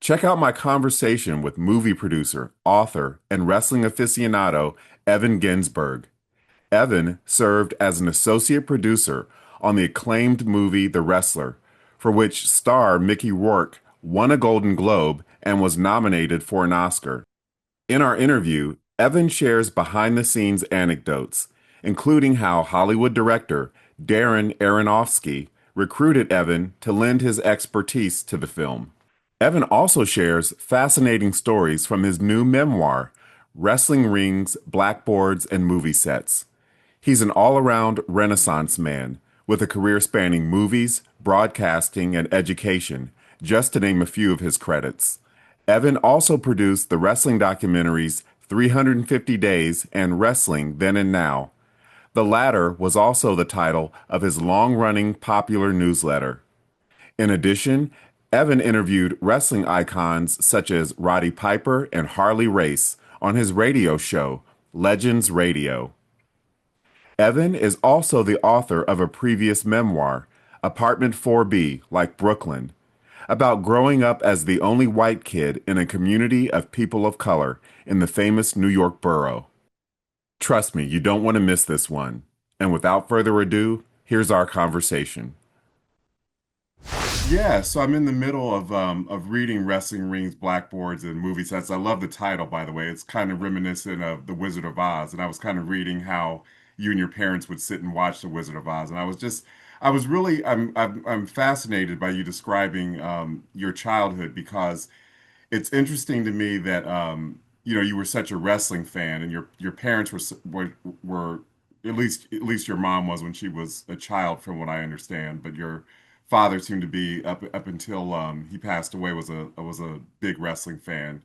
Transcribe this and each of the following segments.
Check out my conversation with movie producer, author, and wrestling aficionado Evan Ginzburg. Evan served as an associate producer on the acclaimed movie The Wrestler, for which star Mickey Rourke won a Golden Globe and was nominated for an Oscar. In our interview, Evan shares behind the scenes anecdotes, including how Hollywood director Darren Aronofsky recruited Evan to lend his expertise to the film. Evan also shares fascinating stories from his new memoir, Wrestling Rings, Blackboards, and Movie Sets. He's an all around Renaissance man with a career spanning movies, broadcasting, and education, just to name a few of his credits. Evan also produced the wrestling documentaries 350 Days and Wrestling Then and Now. The latter was also the title of his long running popular newsletter. In addition, Evan interviewed wrestling icons such as Roddy Piper and Harley Race on his radio show, Legends Radio. Evan is also the author of a previous memoir, Apartment 4B, like Brooklyn, about growing up as the only white kid in a community of people of color in the famous New York borough. Trust me, you don't want to miss this one. And without further ado, here's our conversation. Yeah, so I'm in the middle of reading Wrestling Rings, Blackboards, and Movie Sets. I love the title, by the way. It's kind of reminiscent of The Wizard of Oz, and I was kind of reading how you and your parents would sit and watch The Wizard of Oz, and I was really, I'm fascinated by you describing your childhood because it's interesting to me that you were such a wrestling fan, and your parents were at least your mom was when she was a child, from what I understand, but your father seemed to be up until he passed away was a big wrestling fan.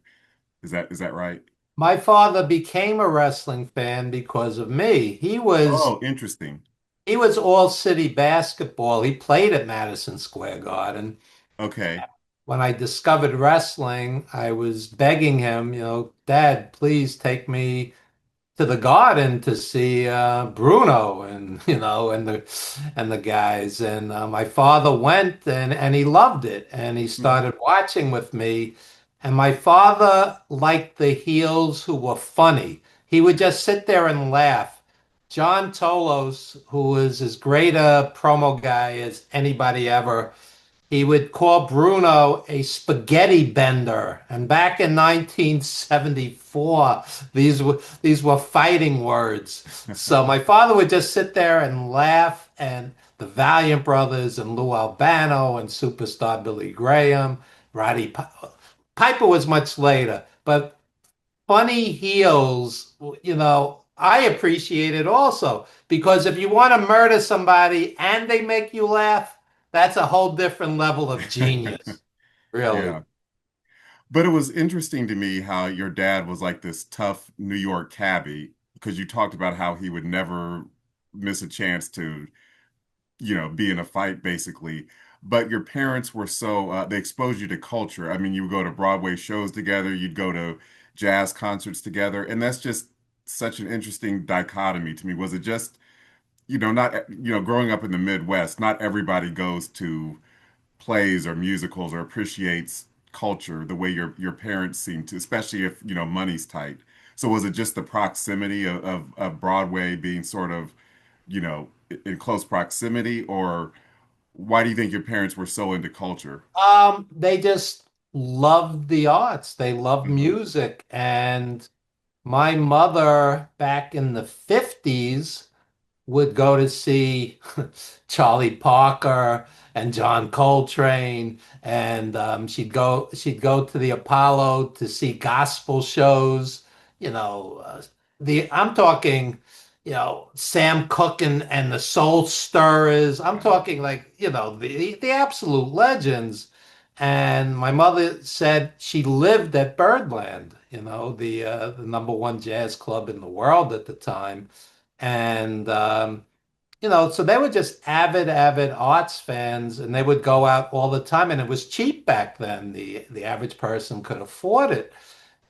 Is that right? My father became a wrestling fan because of me. Oh, interesting. He was all city basketball. He played at Madison Square Garden. Okay. When I discovered wrestling, I was begging him, Dad, please take me to the garden to see Bruno and and the guys. And my father went and he loved it and he Mhm. started watching with me. And my father liked the heels who were funny. He would just sit there and laugh. John Tolos, who is as great a promo guy as anybody ever, he would call Bruno a spaghetti bender. And back in 1974, these were fighting words. So my father would just sit there and laugh, and the Valiant Brothers and Lou Albano and superstar Billy Graham, Piper was much later, but funny heels, I appreciate it also because if you want to murder somebody and they make you laugh, that's a whole different level of genius, really. Yeah. But it was interesting to me how your dad was like this tough New York cabbie because you talked about how he would never miss a chance to, be in a fight basically. But your parents were so they exposed you to culture. I mean, you would go to Broadway shows together, you'd go to jazz concerts together, and that's just such an interesting dichotomy to me. Was it just, not, growing up in the Midwest, not everybody goes to plays or musicals or appreciates culture the way your parents seem to, especially if money's tight. So was it just the proximity of Broadway being sort of in close proximity, or why do you think your parents were so into culture? They just loved the arts. They loved Hmm. music. And my mother back in the 50s would go to see Charlie Parker and John Coltrane, and she'd go to the Apollo to see gospel shows. You know, the I'm talking, Sam Cooke and the Soul Stirrers. I'm talking like the absolute legends. And my mother said she lived at Birdland, the number one jazz club in the world at the time. And so they were just avid arts fans, and they would go out all the time, and it was cheap back then. The average person could afford it.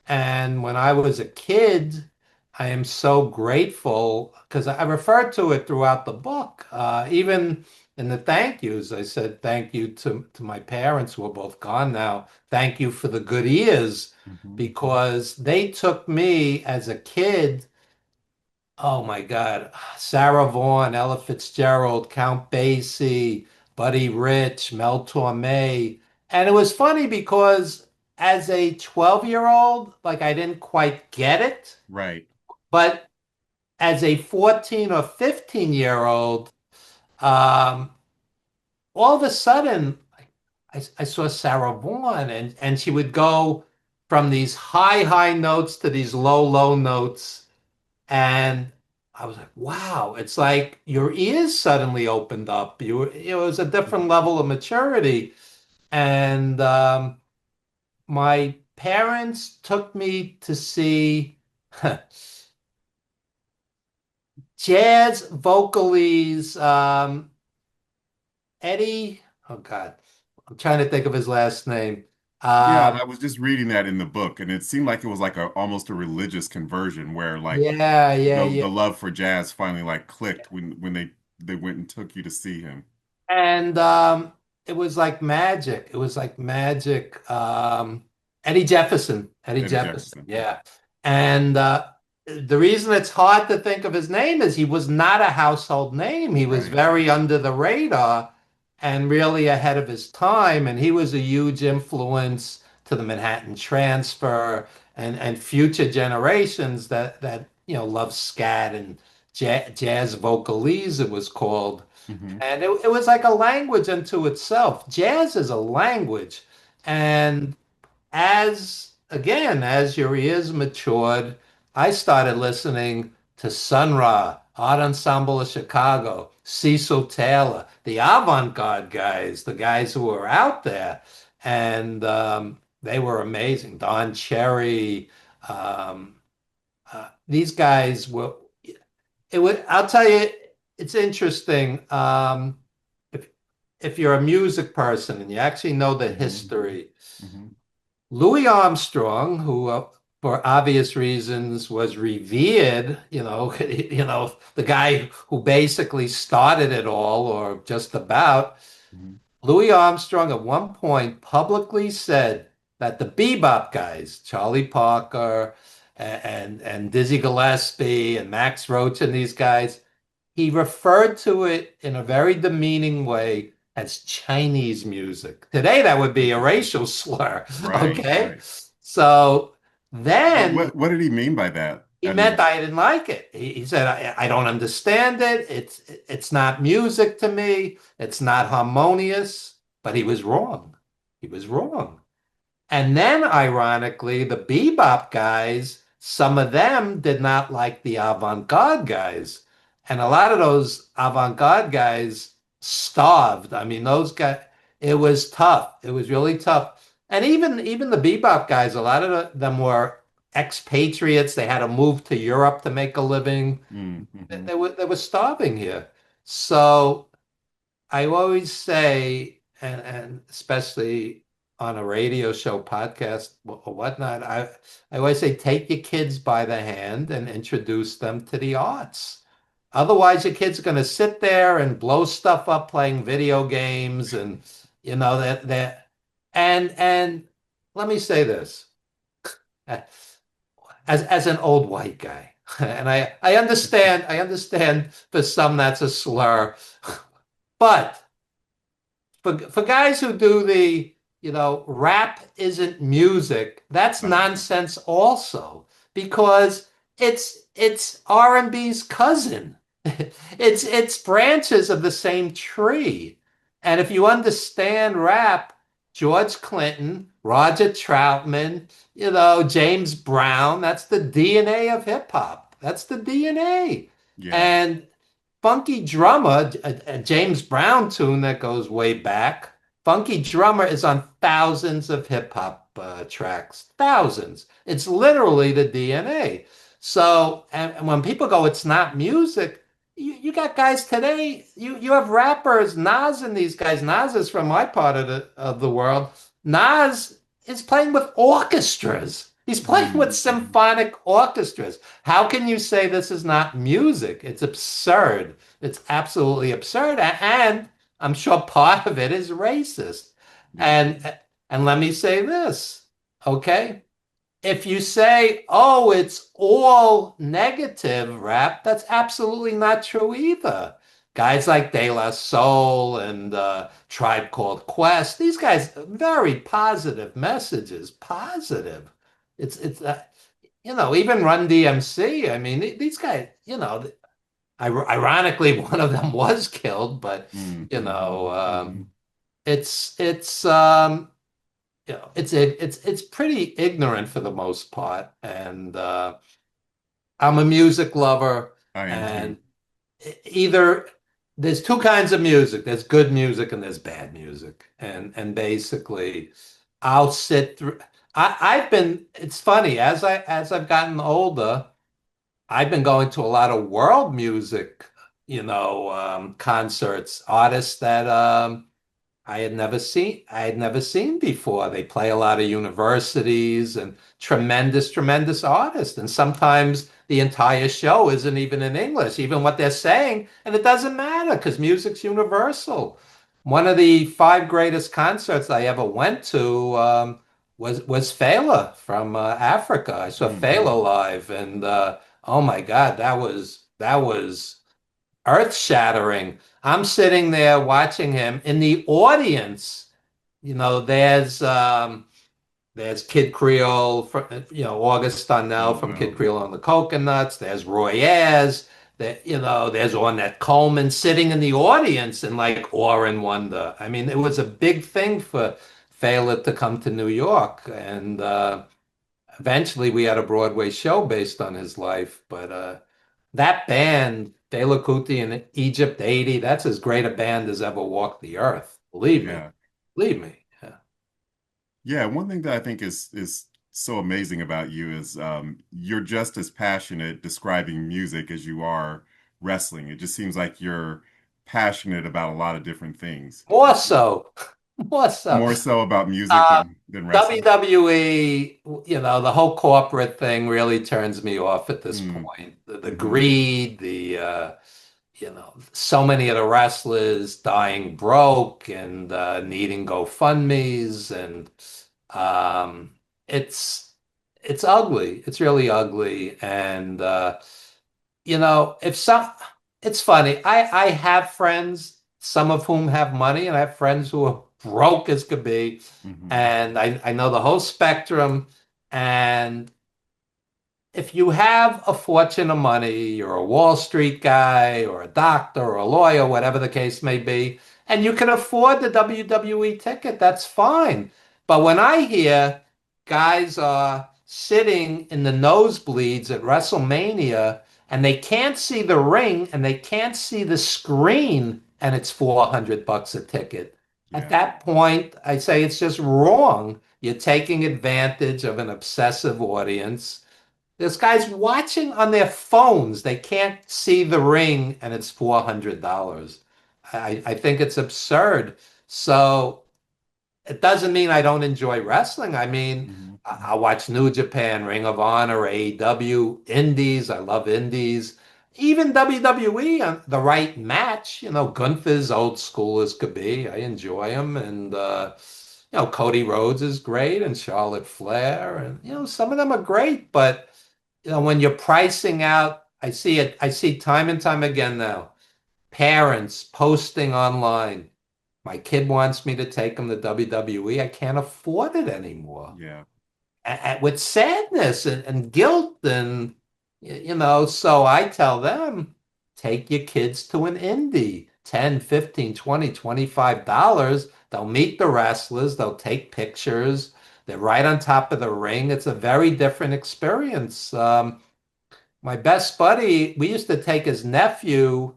And when I was a kid, I am so grateful because I referred to it throughout the book. Even in the thank yous. I said thank you to my parents who are both gone now. Thank you for the good ears Hmm. because they took me as a kid. Oh my God. Sarah Vaughan, Ella Fitzgerald, Count Basie, Buddy Rich, Mel Torme. And it was funny because as a 12-year-old, like I didn't quite get it. Right. But as a 14 or 15-year-old, um, all of a sudden I saw Sarah Vaughan and she would go from these high notes to these low notes. And I was like, wow, it's like your ears suddenly opened up. It was a different level of maturity. And my parents took me to see jazz vocalese Eddie. Oh God, I'm trying to think of his last name. Yeah, Um, I was just reading that in the book, and it seemed like it was like a almost a religious conversion where like yeah. the love for jazz finally like clicked when they went and took you to see him. And it was like magic. It was like magic. Eddie Eddie Jefferson, Jefferson. Yeah. yeah. And the reason it's hard to think of his name is he was not a household name. He was Right. very under the radar and really ahead of his time. And he was a huge influence to the Manhattan Transfer and future generations that love scat and jazz vocalese, it was called. Hmm. And it was like a language unto itself. Jazz is a language. And as your ears matured, I started listening to Sun Ra, Art Ensemble of Chicago, Cecil Taylor, the avant-garde guys, the guys who were out there. And they were amazing. Don Cherry, um, these guys were I'll tell you, it's interesting. If if you're a music person and you actually know the Hmm. history, Hmm. Louis Armstrong, who for obvious reasons was revered, the guy who basically started it all, or just about. Hmm. Louis Armstrong at one point publicly said that the bebop guys, Charlie Parker and Dizzy Gillespie and Max Roach and these guys, he referred to it in a very demeaning way as Chinese music. Today, that would be a racial slur. Right, Okay. right. So But then what did he mean by that? he I meant mean, I didn't like it. He said, I don't understand it. It's not music to me. It's not harmonious. But he was wrong. He was wrong. And then, ironically, the bebop guys, some of them did not like the avant-garde guys. And a lot of those avant-garde guys starved. I mean, those guys, it was tough. It was really tough. And even the bebop guys, a lot of them were expatriates. They had to move to Europe to make a living. mm-hmm. They were starving here. So I always say, and especially on a radio show, podcast, or whatnot, I always say, take your kids by the hand and introduce them to the arts. Otherwise, your kids are going to sit there and blow stuff up playing video games, and that and let me say this, as an old white guy, and I understand for some that's a slur, but for guys who do rap isn't music, that's Right. nonsense also because it's R&B's cousin. It's branches of the same tree. And if you understand rap, George Clinton, Roger Troutman, James Brown, that's the DNA of hip hop. That's the DNA. Yeah. And Funky Drummer, a James Brown tune that goes way back. Funky Drummer is on thousands of hip hop tracks, thousands. It's literally the DNA. So, and when people go, it's not music, you got guys today, you have rappers, Nas and these guys. Nas is from my part of the world. Nas is playing with orchestras. He's playing with Mm-hmm. symphonic orchestras. How can you say this is not music? It's absurd. It's absolutely absurd. And I'm sure part of it is racist. Yeah. And let me say this, okay? If you say, oh, it's all negative rap, that's absolutely not true either. Guys like De La Soul and Tribe Called Quest, these guys, very positive messages, positive. It's even Run DMC. I mean, these guys, ironically, one of them was killed, but Mm, you know, mhm, um, mhm. it's it's um, it's pretty ignorant for the most part, and I'm a music lover, I am too. and either there's two kinds of music. There's good music and there's bad music, and basically, I'll sit through. I've been. It's funny as I've gotten older. I've been going to a lot of world music, concerts, artists that I had never seen before. They play a lot of universities and tremendous, tremendous artists. And sometimes the entire show isn't even in English, even what they're saying, and it doesn't matter because music's universal. One of the five greatest concerts I ever went to was Fela from Africa. I saw Mhm. Fela live, and oh my God, that was earth-shattering. I'm sitting there watching him in the audience. There's Kid Creole, August Donnell Oh from Kid wow. Creole and the Coconuts. There's Roy Ayers. There's Ornette Coleman sitting in the audience in like awe and wonder. I mean, it was a big thing for Fela to come to New York, and eventually we had a Broadway show based on his life. But that band, De La Kuti and Egypt 80, that's as great a band as ever walked the earth. Believe me. Yeah. Believe me. Yeah. Yeah, one thing that I think is so amazing about you is you're just as passionate describing music as you are wrestling. It just seems like you're passionate about a lot of different things. More so. More so. More so about music Uh, than wrestling. WWE, the whole corporate thing really turns me off at this Mm, point. The hmm. greed, so many of the wrestlers dying broke and needing GoFundMes, and um, it's it's ugly. It's really ugly, and if some, it's funny. I have friends, some of whom have money, and I have friends who are broke as could be, Hmm. and I know the whole spectrum, and if you have a fortune of money, you're a Wall Street guy or a doctor or a lawyer, whatever the case may be, and you can afford the WWE ticket, that's fine. But when I hear guys are sitting in the nosebleeds at WrestleMania and they can't see the ring and they can't see the screen and it's $400 a ticket. At Yeah. that point, I say it's just wrong. You're taking advantage of an obsessive audience. There's guys watching on their phones. They can't see the ring and it's $400. I think it's absurd. So it doesn't mean I don't enjoy wrestling. I mean, Hmm. I watch New Japan, Ring of Honor, AEW, Indies. I love Indies. Even WWE on the right match. Gunther's old school as could be. I enjoy him. And, Cody Rhodes is great and Charlotte Flair. And, some of them are great. But, when you're pricing out, I see it. I see time and time again now. Parents posting online. My kid wants me to take him to WWE. I can't afford it anymore. Yeah. With sadness and guilt so I tell them, take your kids to an indie. 10, 15, 20, $25. They'll meet the wrestlers, they'll take pictures. They're right on top of the ring. It's a very different experience. My best buddy, we used to take his nephew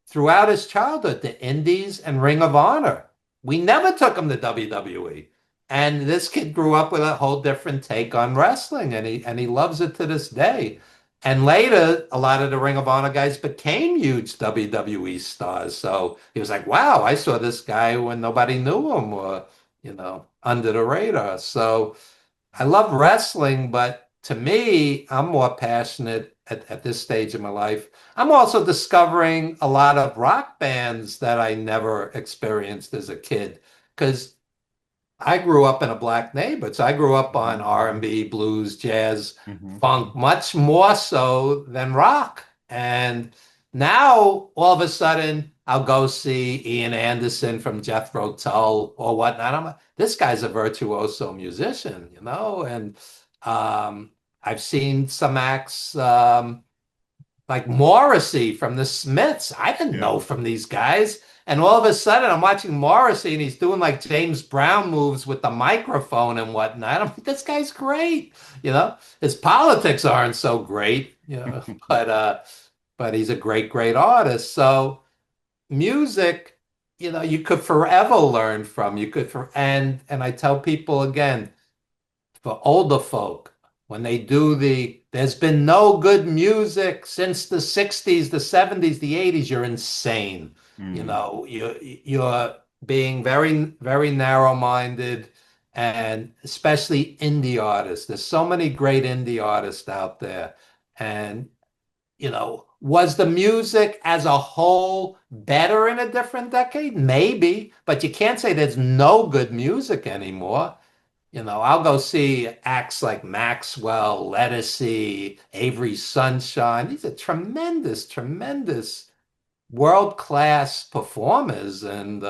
throughout his childhood to Indies and Ring of Honor. We never took him to WWE. And this kid grew up with a whole different take on wrestling, and he loves it to this day. And later, a lot of the Ring of Honor guys became huge WWE stars. So he was like, wow, I saw this guy when nobody knew him or, under the radar. So I love wrestling, but to me, I'm more passionate at this stage of my life. I'm also discovering a lot of rock bands that I never experienced as a kid because I grew up in a black neighborhood. So I grew up on Mhm. R&B, blues, jazz, Mhm. funk, much more so than rock. And now all of a sudden I'll go see Ian Anderson from Jethro Tull or whatnot. This guy's a virtuoso musician, and um, I've seen some acts like Morrissey from the Smiths. I didn't Yeah. know from these guys. And all of a sudden, I'm watching Morrissey and he's doing like James Brown moves with the microphone and whatnot. I'm like, this guy's great. His politics aren't so great, but he's a great, great artist. So music, you could forever learn from. You could for and I tell people again, for older folk when they do there's been no good music since the 60s, the 70s, the 80s. You're insane. Mm. You're being very, very narrow-minded, and especially indie artists. There's so many great indie artists out there. And was the music as a whole better in a different decade? Maybe, but you can't say there's no good music anymore. I'll go see acts like Maxwell, Lettucey, Avery Sunshine. These are tremendous, tremendous world-class performers. And,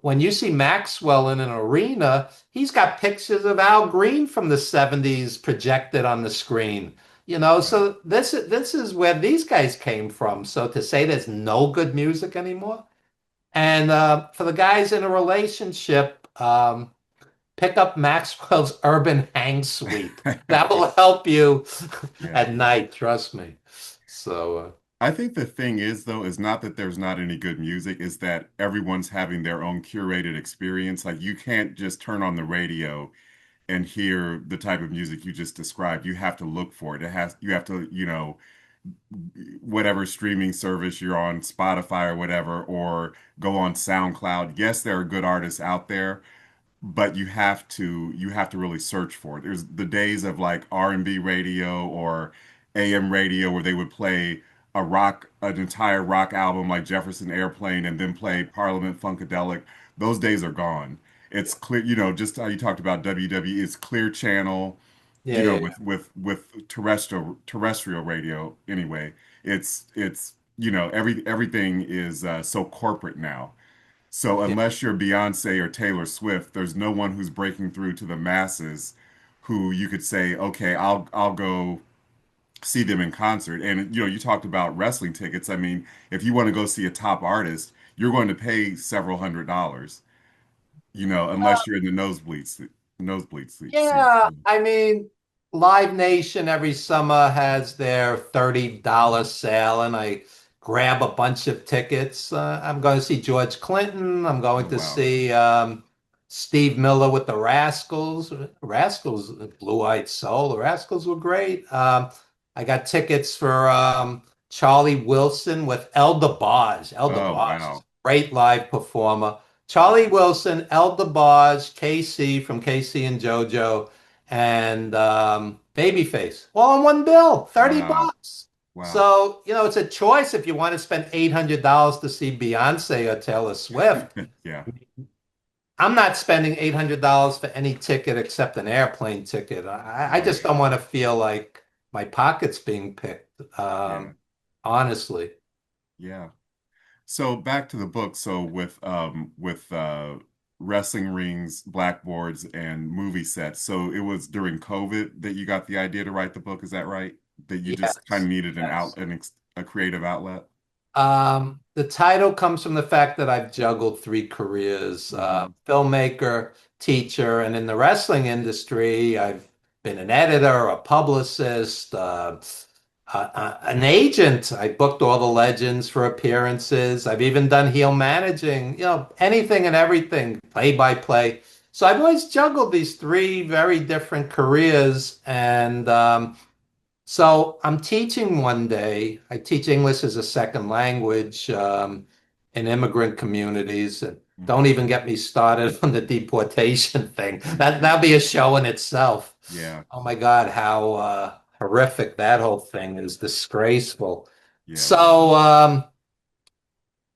when you see Maxwell in an arena, he's got pictures of Al Green from the 70s projected on the screen. Wow. So this is where these guys came from. So to say there's no good music anymore, and for the guys in a relationship, pick up Maxwell's Urban Hang Suite. That will help you Yeah. at night, trust me. So, I think the thing is, though, is not that there's not any good music, is that everyone's having their own curated experience. Like you can't just turn on the radio and hear the type of music you just described. You have to look for it. You have to, whatever streaming service you're on, Spotify or whatever, or go on SoundCloud. Yes, there are good artists out there, but you have to really search for it. There's the days of like R&B radio or AM radio where they would play an entire rock album like Jefferson Airplane and then play Parliament Funkadelic. Those days are gone. It's clear, just how you talked about WWE, it's clear channel, yeah, yeah, yeah. with terrestrial radio anyway. Everything is so corporate now. So Yeah. unless you're Beyonce or Taylor Swift, there's no one who's breaking through to the masses who you could say, okay, I'll go see them in concert. And you talked about wrestling tickets. I mean, if you want to go see a top artist, you're going to pay several $100s, unless you're in the nosebleed seats. Yeah, I mean, Live Nation every summer has their $30 sale, and I grab a bunch of tickets. I'm going to see George Clinton. I'm going Oh to wow. see Steve Miller with the Rascals. Rascals, Blue-Eyed Soul. The Rascals were great. I got tickets for Charlie Wilson with El DeBarge. El Oh DeBarge is wow. a great live performer. Charlie Wilson, El DeBarge, KC from KC and JoJo, and Babyface, all on one bill, 30 Wow. bucks. Wow. So, it's a choice if you want to spend $800 to see Beyonce or Taylor Swift. Yeah. I'm not spending $800 for any ticket except an airplane ticket. I just Right. don't want to feel like my pocket's being picked, Yeah. honestly. Yeah. So back to the book. So with wrestling rings, blackboards, and movie sets. So it was during COVID that you got the idea to write the book. Is that right? That you just kind Yes, of needed yes. a creative outlet. The title comes from the fact that I've juggled three careers, Hmm. filmmaker, teacher, and in the wrestling industry, I've been an editor, a publicist, an agent. I booked all the legends for appearances. I've even done heel managing, anything and everything, play by play. So I've always juggled these three very different careers. And so I'm teaching one day. I teach English as a second language in immigrant communities. And don't Hmm. even get me started on the deportation thing. That'd be a show in itself. Yeah. Oh my God, how horrific. That whole thing is disgraceful. Yeah, it was. So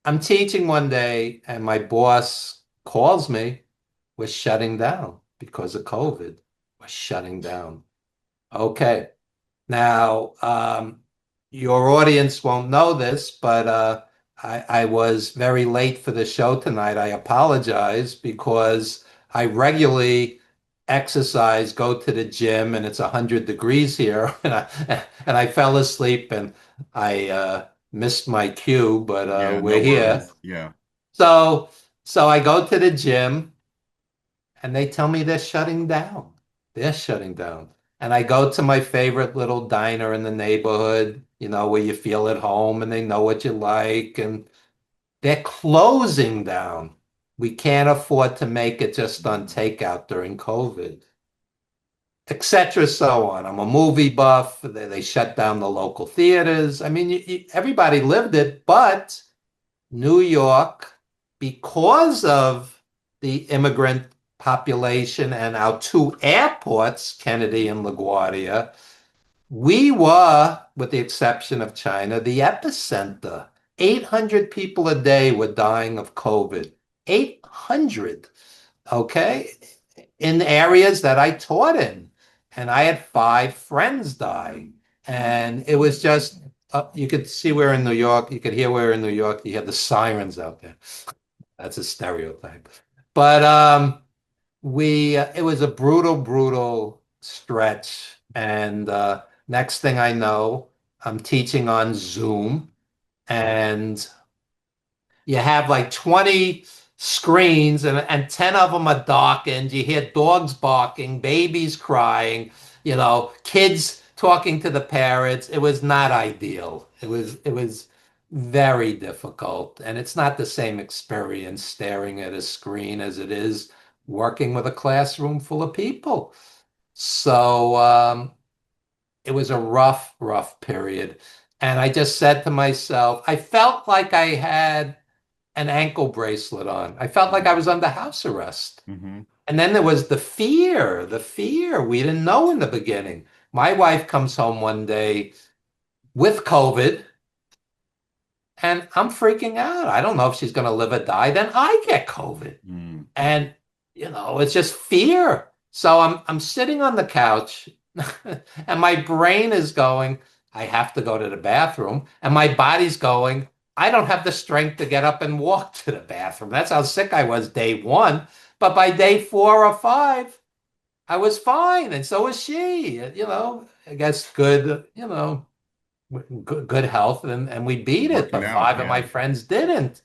I'm teaching one day, and my boss calls me. We're shutting down because of COVID. We're shutting down. Okay. Now, your audience won't know this, but I was very late for the show tonight. I apologize because I regularly exercise, go to the gym, and it's 100 degrees here, and I fell asleep and I missed my cue, but Yeah, no we're here. worries. Yeah. So, so I go to the gym and they tell me they're shutting down. They're shutting down. And I go to my favorite little diner in the neighborhood, where you feel at home and they know what you like, and they're closing down. We can't afford to make it just on Mm. takeout during COVID, etc. So on. I'm a movie buff. They shut down the local theaters. I mean, everybody lived it, but New York, because of the immigrant population and our two airports, Kennedy and LaGuardia, we were, with the exception of China, the epicenter. 800 people a day were dying of COVID. 800, okay, in areas that I taught in. And I had 5 friends die. And it was just, you could see we're in New York. You could hear we're in New York. You have the sirens out there. That's a stereotype. But it was a brutal, brutal stretch. And next thing I know, I'm teaching on Zoom, and you have like 20 screens, and 10 of them are darkened. You hear dogs barking, babies crying, kids talking to the parents. It was not ideal. It was very difficult. And it's not the same experience staring at a screen as it is working with a classroom full of people. So it was a rough, rough period. And I just said to myself, I felt like I had an ankle bracelet on. I felt like I was under house arrest. Mm-hmm. And then there was the fear we didn't know in the beginning. My wife comes home one day with COVID, and I'm freaking out. I don't know if she's going to live or die. Then I get COVID. Mm. And it's just fear. So I'm sitting on the couch and my brain is going, I have to go to the bathroom. And my body's going, I don't have the strength to get up and walk to the bathroom. That's how sick I was day one. But by day 4 or 5, I was fine. And so was she. I guess good, good health, and we beat it, Working but out. 5 of my Yeah. friends didn't.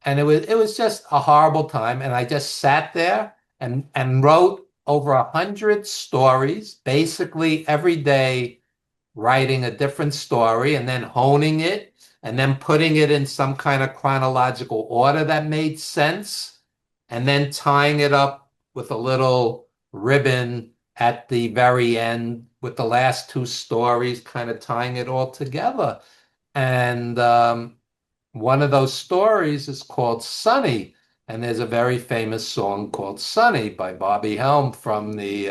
And it was just a horrible time. And I just sat there and wrote over 100 stories, basically every day, writing a different story and then honing it and then putting it in some kind of chronological order that made sense and then tying it up with a little ribbon at the very end with the last 2 stories, kind of tying it all together. And one of those stories is called Sunny. And there's a very famous song called Sunny by Bobby Helm from the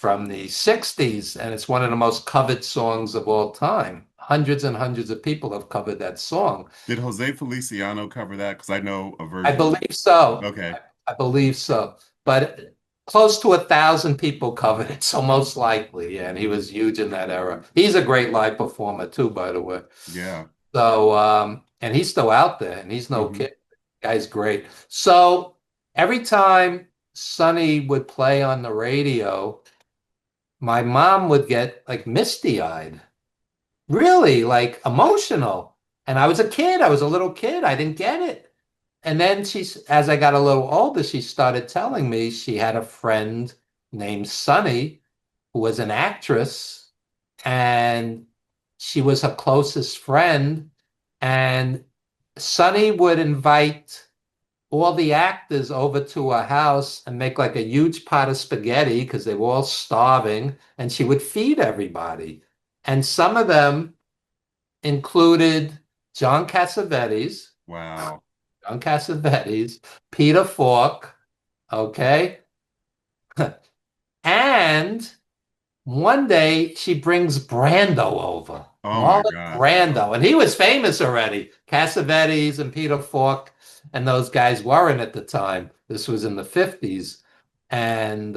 60s. And it's one of the most covered songs of all time. Hundreds and hundreds of people have covered that song. Did Jose Feliciano cover that? Because I know a I version. believe so. Okay. I believe so. But close to 1,000 people covered it, so most likely, yeah. And he was huge in that era. He's a great live performer too, by the way. Yeah. So, and he's still out there, and he's no Hmm. kid. Guy's great. So every time Sonny would play on the radio, my mom would get like misty-eyed, really like emotional. And I was a kid. I was a little kid. I didn't get it. And then as I got a little older, she started telling me she had a friend named Sunny who was an actress, and she was her closest friend. And Sunny would invite all the actors over to her house and make like a huge pot of spaghetti because they were all starving, and she would feed everybody. And some of them included John Cassavetes, Wow. John Cassavetes, Peter Falk, okay, and One day she brings Brando over, Oh my Marlon God. Brando, and he was famous already. Cassavetes and Peter Falk and those guys weren't at the time. This was in the 50s. And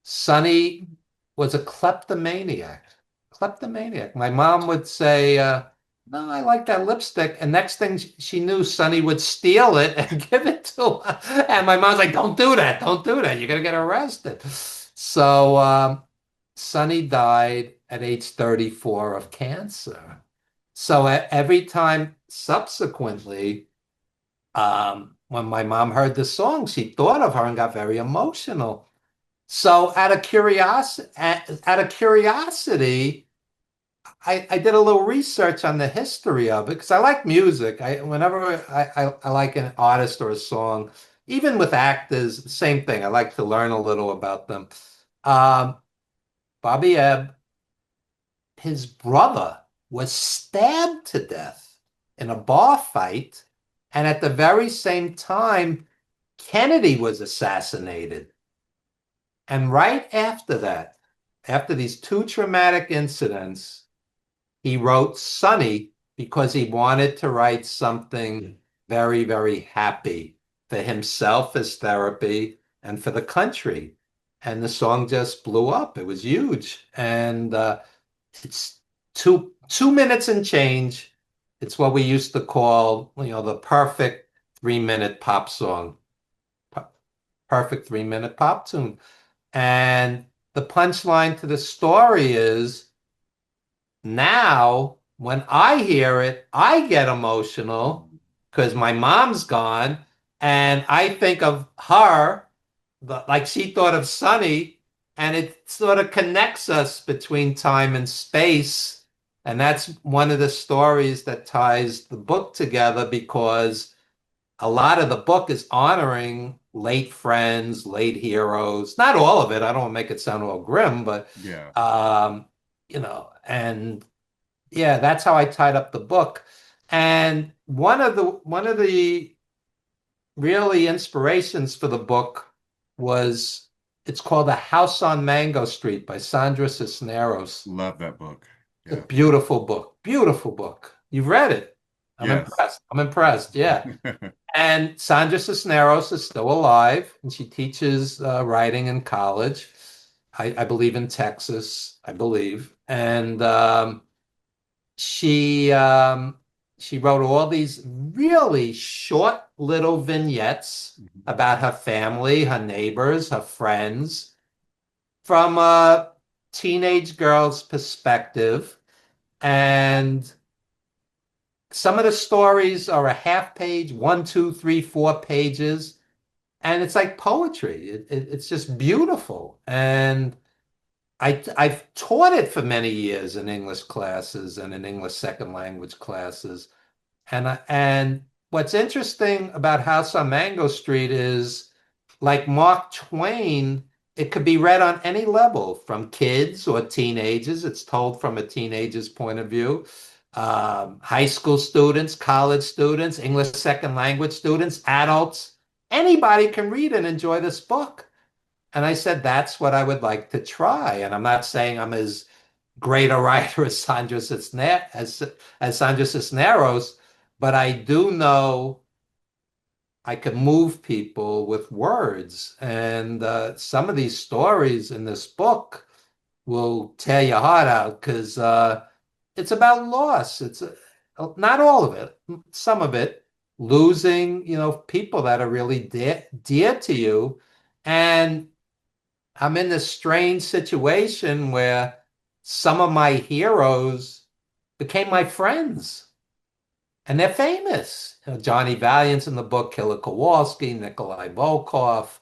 Sonny was a kleptomaniac. Kleptomaniac. My mom would say, no, I like that lipstick. And next thing she knew, Sonny would steal it and give it to her. And my mom's like, don't do that. Don't do that. You're going to get arrested. So Sonny died at age 34 of cancer. So every time subsequently, when my mom heard the song, she thought of her and got very emotional. So out of curiosity, I did a little research on the history of it because I like music. Whenever I like an artist or a song, even with actors, same thing. I like to learn a little about them. Um, Bobby Ebb, his brother was stabbed to death in a bar fight, and at the very same time, Kennedy was assassinated. And right after that, after these two traumatic incidents, he wrote Sonny because he wanted to write something very, very happy for himself as therapy and for the country. And the song just blew up. It was huge. And it's 2 minutes and change. It's what we used to call, the perfect 3 minute pop song, perfect 3 minute pop tune. And the punchline to the story is now when I hear it, I get emotional because my mom's gone. And I think of her like she thought of Sonny, and it sort of connects us between time and space. And that's one of the stories that ties the book together because a lot of the book is honoring late friends, late heroes. Not all of it. I don't want to make it sound all grim, but Yeah. and yeah, that's how I tied up the book. And one of the really inspirations for the book was it's called A House on Mango Street by Sandra Cisneros. Love that book. It's a Yeah. beautiful book. Beautiful book. You've read it. I'm Yes. impressed. I'm impressed. Yeah. And Sandra Cisneros is still alive, and she teaches writing in college. I believe in Texas, I believe. And she she wrote all these really short little vignettes about her family, her neighbors, her friends, from a teenage girl's perspective. And some of the stories are a half page, one, two, three, 4 pages, and it's like poetry. It's just beautiful. And I've taught it for many years in English classes and in English second language classes. And what's interesting about House on Mango Street is, like Mark Twain, it could be read on any level, from kids or teenagers. It's told from a teenager's point of view. High school students, college students, English second language students, adults, anybody can read and enjoy this book. And I said, that's what I would like to try. And I'm not saying I'm as great a writer as Sandra Cisneros, but I do know I can move people with words. And some of these stories in this book will tear your heart out because it's about loss. It's not all of it, some of it, losing, people that are really dear to you. And I'm in this strange situation where some of my heroes became my friends, and they're famous. Johnny Valiant's in the book, Killer Kowalski, Nikolai Volkov,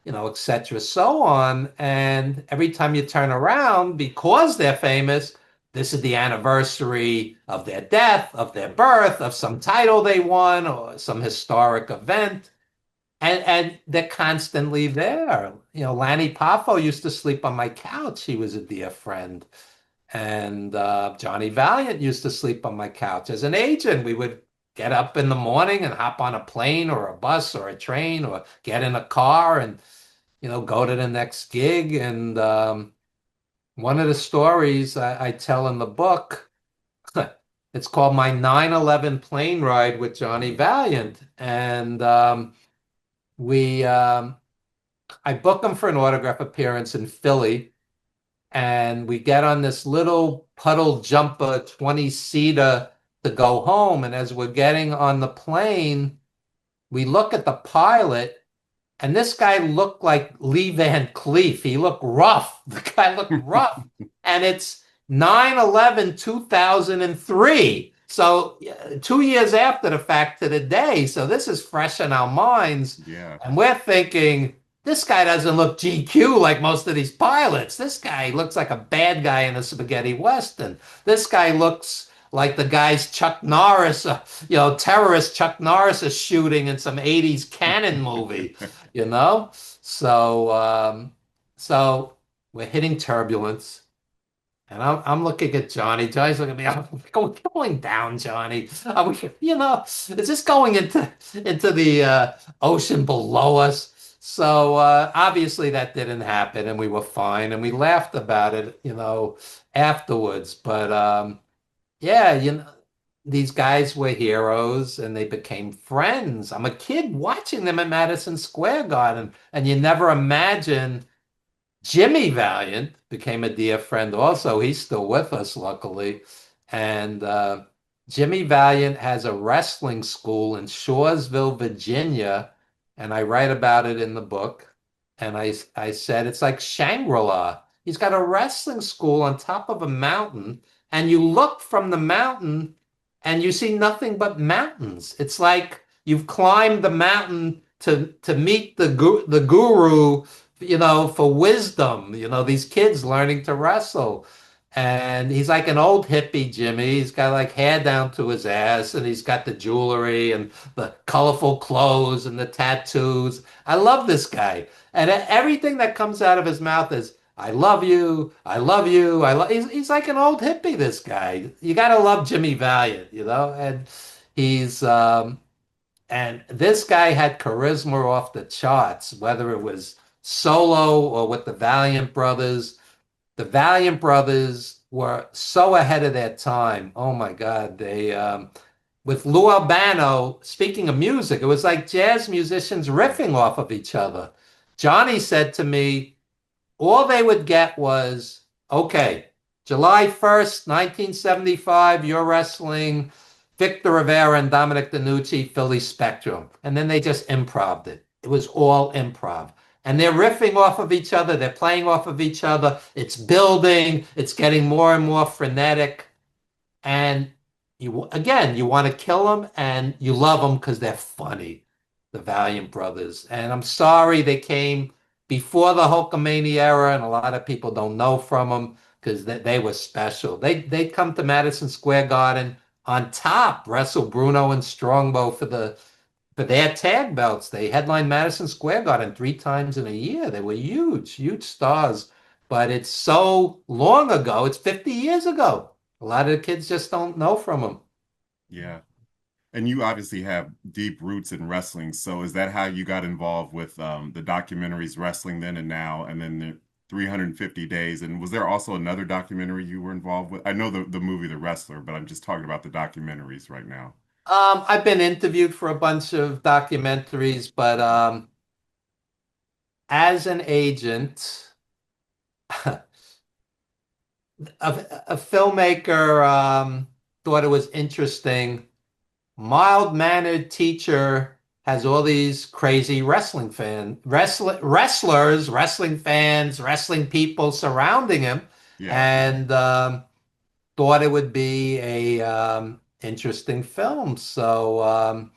etc., so on. And every time you turn around, because they're famous, this is the anniversary of their death, of their birth, of some title they won, or some historic event. And they're constantly there. Lanny Poffo used to sleep on my couch. He was a dear friend. And Johnny Valiant used to sleep on my couch. As an agent, we would get up in the morning and hop on a plane or a bus or a train or get in a car and, go to the next gig. And One of the stories I tell in the book, it's called My 9/11 Plane Ride with Johnny Valiant. And we I book him for an autograph appearance in Philly, and we get on this little puddle jumper 20-seater to go home. And as we're getting on the plane, we look at the pilot, and this guy looked like Lee Van Cleef. He looked rough. The guy looked rough. And it's 9/11, 2003. So 2 years after the fact to the day. So this is fresh in our minds. Yeah. And we're thinking, this guy doesn't look GQ like most of these pilots. This guy looks like a bad guy in a spaghetti western. This guy looks like the guys Chuck Norris, terrorist Chuck Norris is shooting in some 80s Cannon movie, you know? So we're hitting turbulence, and I'm looking at Johnny. Johnny's looking at me. I'm going down, Johnny. Is this going into the ocean below us? So obviously that didn't happen, and we were fine, and we laughed about it, afterwards. But yeah, these guys were heroes and they became friends. I'm a kid watching them at Madison Square Garden, and you never imagine Jimmy Valiant became a dear friend also. He's still with us, luckily. And Jimmy Valiant has a wrestling school in Shawsville, Virginia, and I write about it in the book. And I said it's like Shangri-La. He's got a wrestling school on top of a mountain, and you look from the mountain and you see nothing but mountains. It's like you've climbed the mountain to meet the guru, for wisdom, these kids learning to wrestle. And he's like an old hippie, Jimmy. He's got like hair down to his ass, and he's got the jewelry and the colorful clothes and the tattoos. I love this guy. And everything that comes out of his mouth is, I love you, I love you, I love. He's like an old hippie, this guy. You got to love Jimmy Valiant, and he's and this guy had charisma off the charts, whether it was solo or with the Valiant brothers. The Valiant brothers were so ahead of their time. Oh my God. With Lou Albano, speaking of music, it was like jazz musicians riffing off of each other. Johnny said to me, all they would get was, okay, July 1st, 1975, you're wrestling Victor Rivera and Dominic DeNucci, Philly Spectrum. And then they just improv'd it. It was all improv. And they're riffing off of each other. They're playing off of each other. It's building. It's getting more and more frenetic. And you want to kill them and you love them because they're funny, the Valiant brothers. And I'm sorry they came before the Hulkamania era, and a lot of people don't know from them because they were special. They'd come to Madison Square Garden on top, wrestle Bruno and Strongbow for their tag belts. They headlined Madison Square Garden 3 times in a year. They were huge, huge stars. But it's so long ago. It's 50 years ago. A lot of the kids just don't know from them. Yeah. And you obviously have deep roots in wrestling. So is that how you got involved with the documentaries Wrestling Then and Now and then the 350 Days? And was there also another documentary you were involved with? I know the movie The Wrestler, but I'm just talking about the documentaries right now. I've been interviewed for a bunch of documentaries, but as an agent, a filmmaker thought it was interesting. Mild-mannered teacher has all these crazy wrestlers, wrestling fans, wrestling people surrounding him, Yeah. and thought it would be a interesting film. So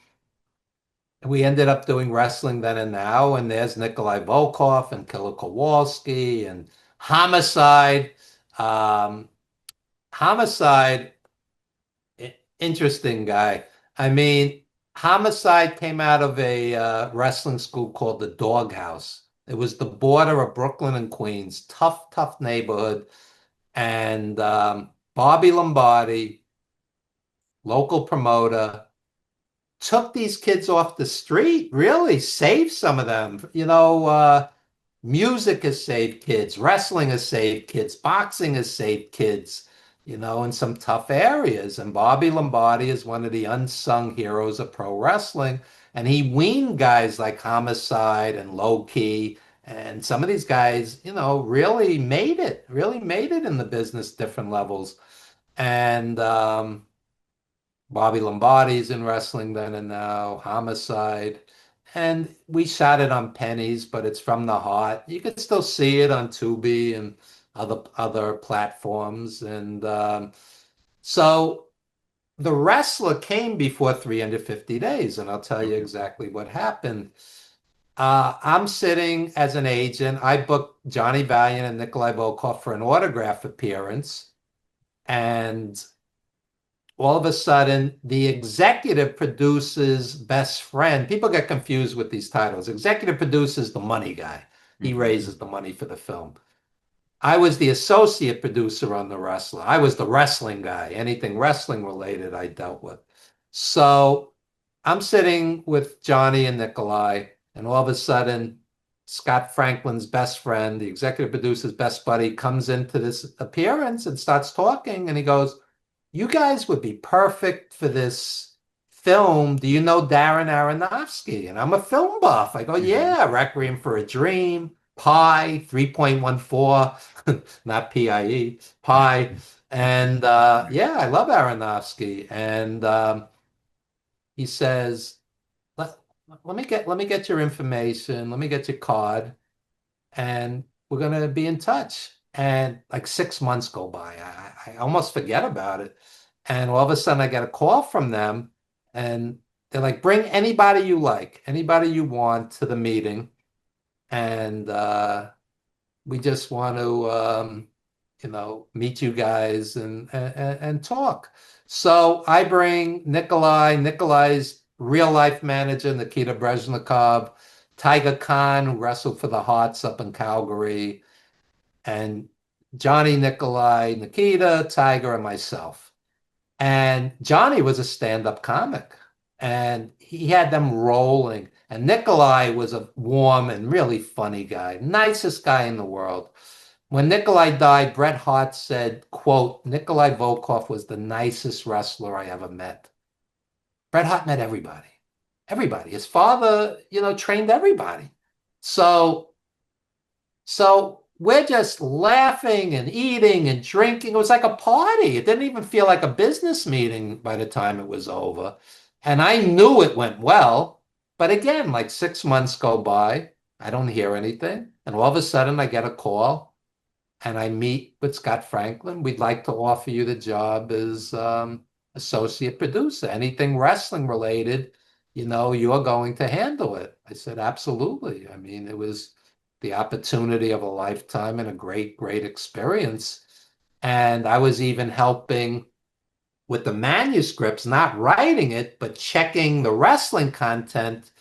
we ended up doing Wrestling Then and Now, and there's Nikolai Volkov and Killer Kowalski and Homicide. Um, Homicide, interesting guy. I mean, Homicide came out of a wrestling school called the Doghouse. It was the border of Brooklyn and Queens, tough, tough neighborhood. And Bobby Lombardi, local promoter, took these kids off the street, really saved some of them. Music has saved kids, wrestling has saved kids, boxing has saved kids, in some tough areas. And Bobby Lombardi is one of the unsung heroes of pro wrestling. And he weaned guys like Homicide and Low Key. And some of these guys, really made it in the business, different levels. And Bobby Lombardi's in wrestling then and now, Homicide. And we shot it on pennies, but it's from the heart. You can still see it on Tubi and other platforms. And so the wrestler came before 350 days, and I'll tell you Okay. exactly what happened. I'm sitting as an agent. I booked Johnny Valiant and Nikolai Volkov for an autograph appearance, and all of a sudden, the executive producer's best friend, people get confused with these titles. Executive producer is the money guy. He Hmm. raises the money for the film. I was the associate producer on The Wrestler. I was the wrestling guy. Anything wrestling related, I dealt with. So I'm sitting with Johnny and Nikolai, and all of a sudden, Scott Franklin's best friend, the executive producer's best buddy, comes into this appearance and starts talking. And he goes, "You guys would be perfect for this film. Do you know Darren Aronofsky?" And I'm a film buff. I go, Hmm. "Yeah, Requiem for a Dream, Pi, 3.14, not PIE, Pi." And yeah, I love Aronofsky. And he says, let, let me get your information. Let me get your card, and we're gonna be in touch. And like 6 months go by. I almost forget about it. And all of a sudden I get a call from them, and they're like, bring anybody you like, anybody you want to the meeting. And we just want to meet you guys and talk. So I bring Nikolai's real life manager, Nikita Brezhnikov, Tiger Khan, who wrestled for the Hearts up in Calgary, and Johnny, Nikolai, Nikita, Tiger, and myself. And Johnny was a stand-up comic, and he had them rolling. And Nikolai was a warm and really funny guy, nicest guy in the world. When Nikolai died, Bret Hart said, quote, "Nikolai Volkov was the nicest wrestler I ever met." Bret Hart met everybody. Everybody. His father, trained everybody. So we're just laughing and eating and drinking. It was like a party. It didn't even feel like a business meeting by the time it was over. And I knew it went well. But again, like 6 months go by, I don't hear anything. And all of a sudden I get a call and I meet with Scott Franklin. We'd like to offer you the job as associate producer. Anything wrestling related, you're going to handle it. I said, absolutely. I mean, it was the opportunity of a lifetime and a great, great experience. And I was even helping with the manuscripts, not writing it, but checking the wrestling content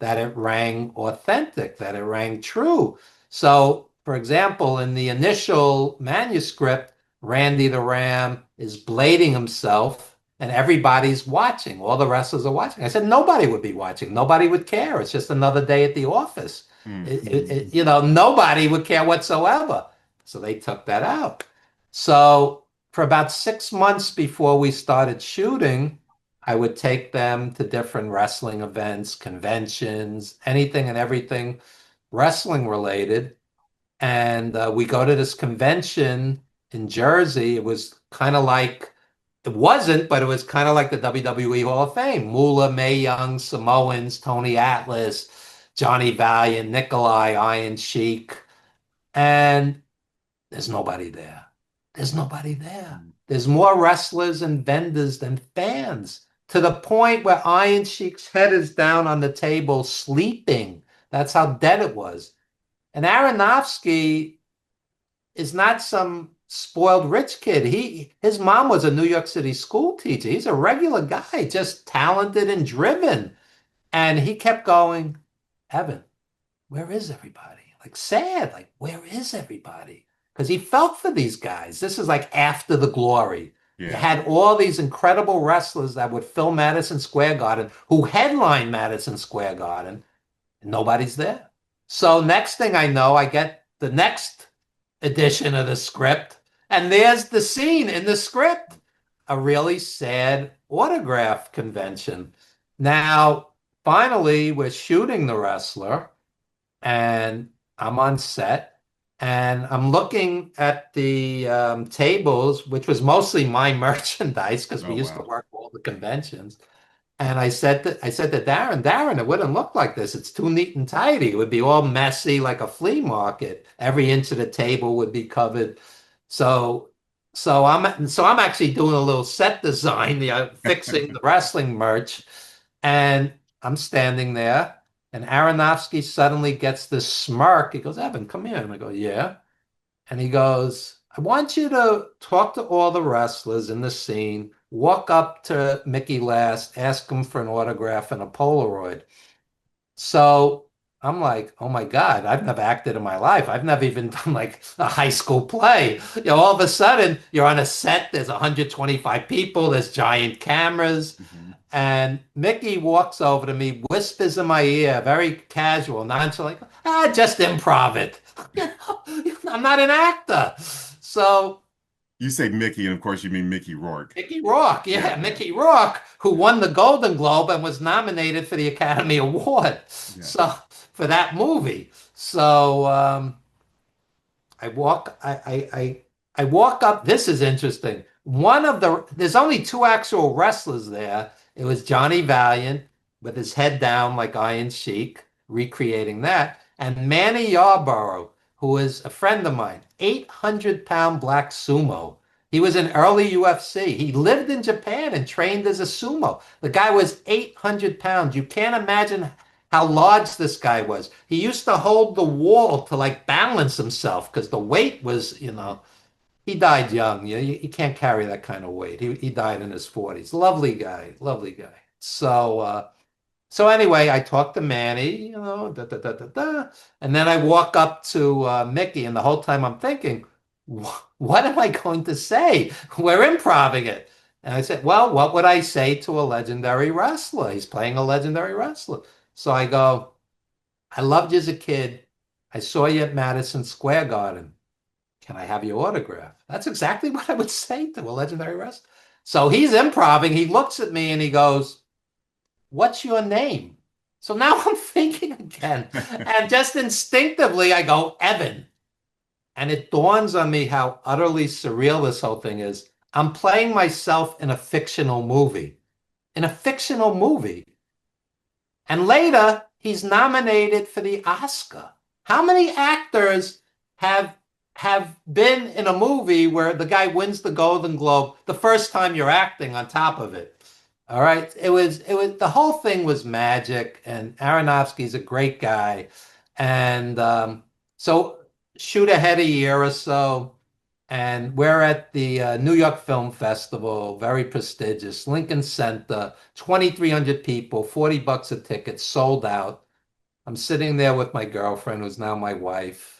that it rang authentic, that it rang true. So, for example, in the initial manuscript, Randy the Ram is blading himself and everybody's watching. All the wrestlers are watching. I said nobody would be watching. Nobody would care. It's just another day at the office. Nobody would care whatsoever. So they took that out. So for about 6 months before we started shooting, I would take them to different wrestling events, conventions, anything and everything wrestling related. And we go to this convention in Jersey. It was kind of like, it wasn't, but it was kind of like the WWE Hall of Fame. Moolah, Mae Young, Samoans, Tony Atlas, Johnny Valiant, Nikolai, Iron Sheik. And there's nobody there. There's nobody there. There's more wrestlers and vendors than fans, to the point where Iron Sheik's head is down on the table sleeping. That's how dead it was. And Aronofsky is not some spoiled rich kid. His mom was a New York City school teacher. He's a regular guy, just talented and driven. And he kept going, "Evan, where is everybody?" Like sad, like where is everybody? Because he felt for these guys. This is like after the glory. You Yeah. had all these incredible wrestlers that would fill Madison Square Garden, who headlined Madison Square Garden, and nobody's there. So next thing I know, I get the next edition of the script, and there's the scene in the script, a really sad autograph convention. Now, finally, we're shooting the wrestler, and I'm on set, and I'm looking at the tables, which was mostly my merchandise because we Oh, used to wow. work all the conventions. And I said to Darren, it wouldn't look like this. It's too neat and tidy. It would be all messy like a flea market. Every inch of the table would be covered. So I'm actually doing a little set design, fixing the wrestling merch, and I'm standing there, and Aronofsky suddenly gets this smirk. He goes, Evan, come here. And I go, yeah. And he goes, I want you to talk to all the wrestlers in the scene, walk up to Mickey Last, ask him for an autograph and a Polaroid. So I'm like, oh my God, I've never acted in my life. I've never even done like a high school play. All of a sudden you're on a set, there's 125 people, there's giant cameras. Mhm. And Mickey walks over to me, whispers in my ear, very casual, nonchalant, just improv it. I'm not an actor. So You say Mickey, and of course you mean Mickey Rourke. Mickey Rourke, Yeah, yeah, yeah, Mickey Rourke, who won the Golden Globe and was nominated for the Academy Award. yeah. So for that movie. So I walk up. This is interesting. There's only two actual wrestlers there. It was Johnny Valiant with his head down like Iron Sheik, recreating that, and Manny Yarborough, who is a friend of mine, 800-pound black sumo. He was in early UFC. He lived in Japan and trained as a sumo. The guy was 800 pounds. You can't imagine how large this guy was. He used to hold the wall to like balance himself because the weight was, he died young. You can't carry that kind of weight. He died in his 40s. Lovely guy, lovely guy. So anyway, I talked to Manny, and then I walk up to Mickey, and the whole time I'm thinking, what am I going to say? We're improving it. And I said, well, what would I say to a legendary wrestler? He's playing a legendary wrestler. So I go, I loved you as a kid. I saw you at Madison Square Garden. Can I have your autograph? That's exactly what I would say to a legendary wrestler. So he's improving. He looks at me and he goes, what's your name? So now I'm thinking again. And just instinctively, I go, Evan. And it dawns on me how utterly surreal this whole thing is. I'm playing myself in a fictional movie. In a fictional movie. And later, he's nominated for the Oscar. How many actors have have been in a movie where the guy wins the Golden Globe the first time you're acting on top of it? All right. It was the whole thing was magic, and Aronofsky's a great guy. And so shoot ahead a year or so, and we're at the New York Film Festival, very prestigious, Lincoln Center, 2,300 people, $40 a ticket, sold out. I'm sitting there with my girlfriend, who's now my wife.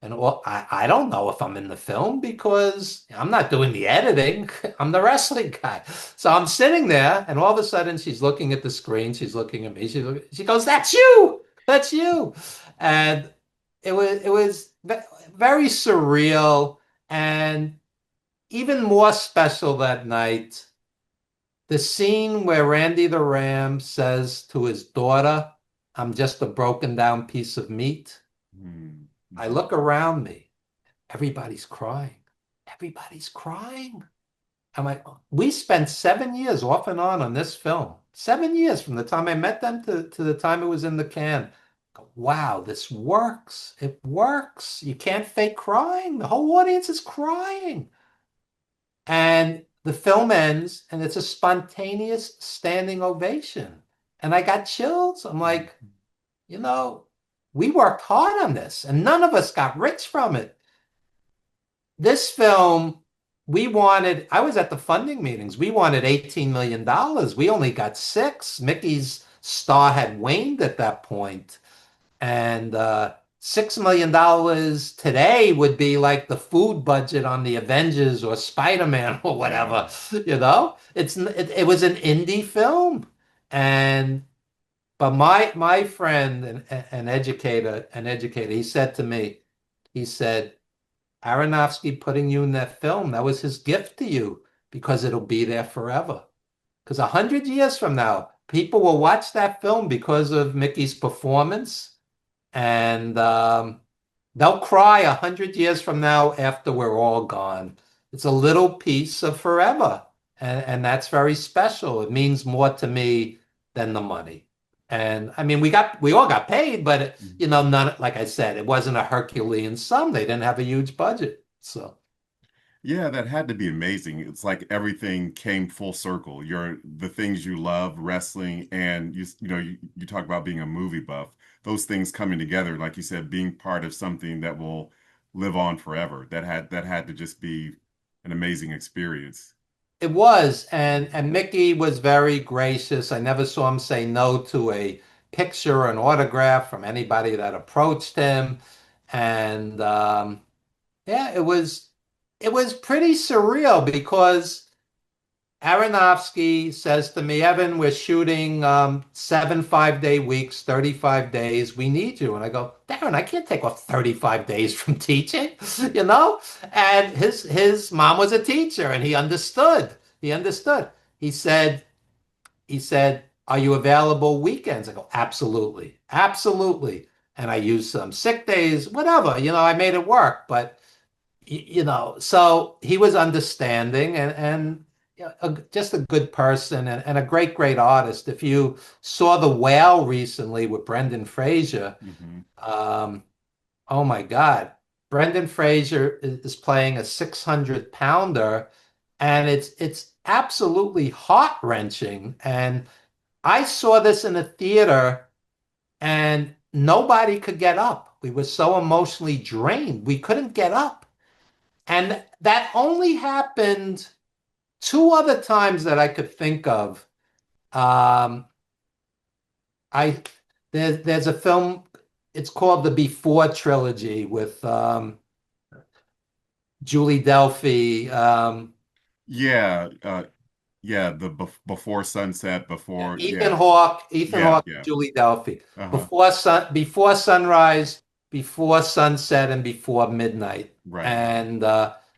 And I don't know if I'm in the film because I'm not doing the editing. I'm the wrestling guy. So I'm sitting there, and all of a sudden she's looking at the screen. She's looking at me. She goes, "That's you. That's you." And it was very surreal, and even more special that night. The scene where Randy the Ram says to his daughter, I'm just a broken down piece of meat. Mhm. I Mhm. look around me. Everybody's crying. Everybody's crying. I'm like, we spent 7 years off and on this film. 7 years from the time I met them to the time it was in the can. Wow, this works. It works. You can't fake crying. The whole audience is crying. And the film ends, and it's a spontaneous standing ovation. And I got chills. I'm like, you know, we worked hard on this, and none of us got rich from it. This film, I was at the funding meetings. We wanted $18 million. We only got six. Mickey's star had waned at that point. And $6 million today would be like the food budget on the Avengers or Spider-Man or Yeah. whatever. It was an indie film, and But my friend, an educator, he said to me, he said, Aronofsky putting you in that film, that was his gift to you because it'll be there forever. Because 100 years from now, people will watch that film because of Mickey's performance, and they'll cry 100 years from now after we're all gone. It's a little piece of forever, and that's very special. It means more to me than the money. And I mean, we all got paid, but none, like I said, it wasn't a Herculean sum. They didn't have a huge budget, so. Yeah, that had to be amazing. It's like everything came full circle. The things you love, wrestling, and you talk about being a movie buff. Those things coming together, like you said, being part of something that will live on forever. That had to just be an amazing experience. It was, and Mickey was very gracious. I never saw him say no to a picture or an autograph from anybody that approached him. And yeah, it was pretty surreal because Aronofsky says to me, Evan, we're shooting 7 5-day weeks, 35 days. We need you. And I go, Darren, I can't take off 35 days from teaching, you know? And his mom was a teacher and he understood. He understood. He said, he said, are you available weekends? I go, absolutely, absolutely. And I used some sick days, whatever, I made it work. But so he was understanding and just a good person and a great, great artist. If you saw The Whale recently with Brendan Fraser, Hmm. um, oh my God, Brendan Fraser is playing a 600 pounder, and it's absolutely heart-wrenching. And I saw this in a theater, and nobody could get up. We were so emotionally drained, we couldn't get up. And that only happened two other times that I could think of. Um, I there's a film. It's called the Before trilogy with Julie Delpy. Yeah, yeah, before sunset, Yeah, before Ethan yeah, Hawke, Ethan yeah, Hawke, yeah. Julie Delpy. Uh-huh. Before sunrise, before sunset, and before midnight. Right. And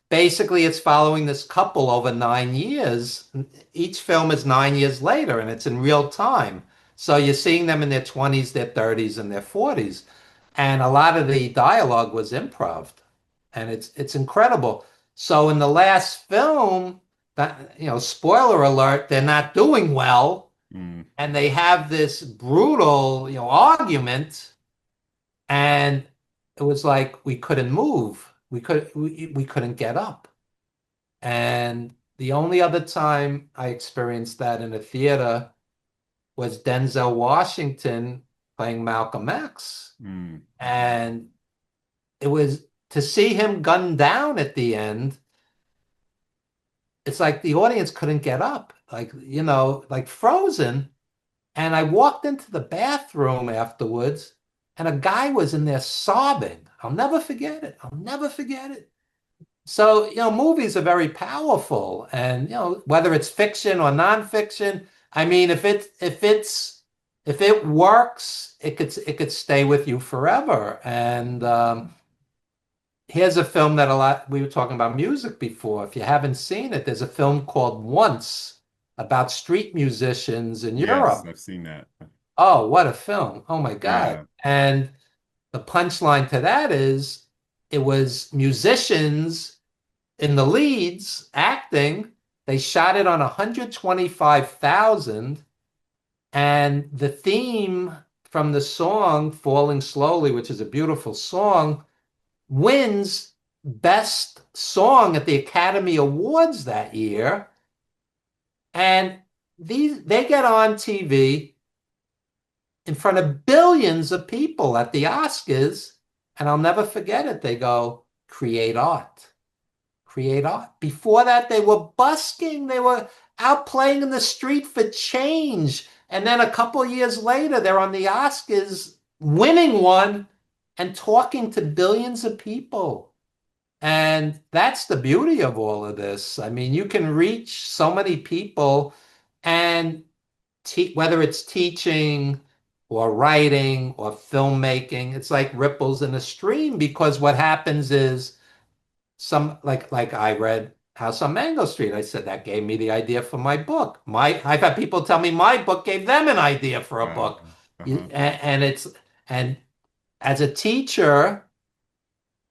basically, it's following this couple over 9 years. Each film is 9 years later, and it's in real time. So you're seeing them in their 20s, their 30s, and their 40s. And a lot of the dialogue was improv, and it's incredible. So in the last film, that spoiler alert, they're not doing well, Mm, and they have this brutal, argument, and it was like we couldn't move. We couldn't get up. And the only other time I experienced that in a theater was Denzel Washington playing Malcolm X. mm, And it was to see him gunned down at the end. It's like the audience couldn't get up, like frozen. And I walked into the bathroom afterwards, and a guy was in there sobbing. I'll never forget it. I'll never forget it. So, movies are very powerful, and whether it's fiction or nonfiction, I mean, if it works, it could stay with you forever. And here's a film that a lot we were talking about music before. If you haven't seen it, there's a film called Once about street musicians in yes, Europe. I've seen that. Oh, what a film. Oh my God. Yeah. And the punchline to that is it was musicians in the leads acting. They shot it on 125,000. And the theme from the song, Falling Slowly, which is a beautiful song, wins Best Song at the Academy Awards that year. And they get on TV in front of billions of people at the Oscars, and I'll never forget it. They go, create art, create art. Before that, they were busking, they were out playing in the street for change. And then a couple of years later, they're on the Oscars winning one and talking to billions of people. And that's the beauty of all of this. I mean, you can reach so many people, and whether it's teaching or writing or filmmaking. It's like ripples in a stream because what happens is some like I read House on Mango Street. I said that gave me the idea for my book. I've had people tell me my book gave them an idea for a Wow. book. Uh-huh. And it's and as a teacher,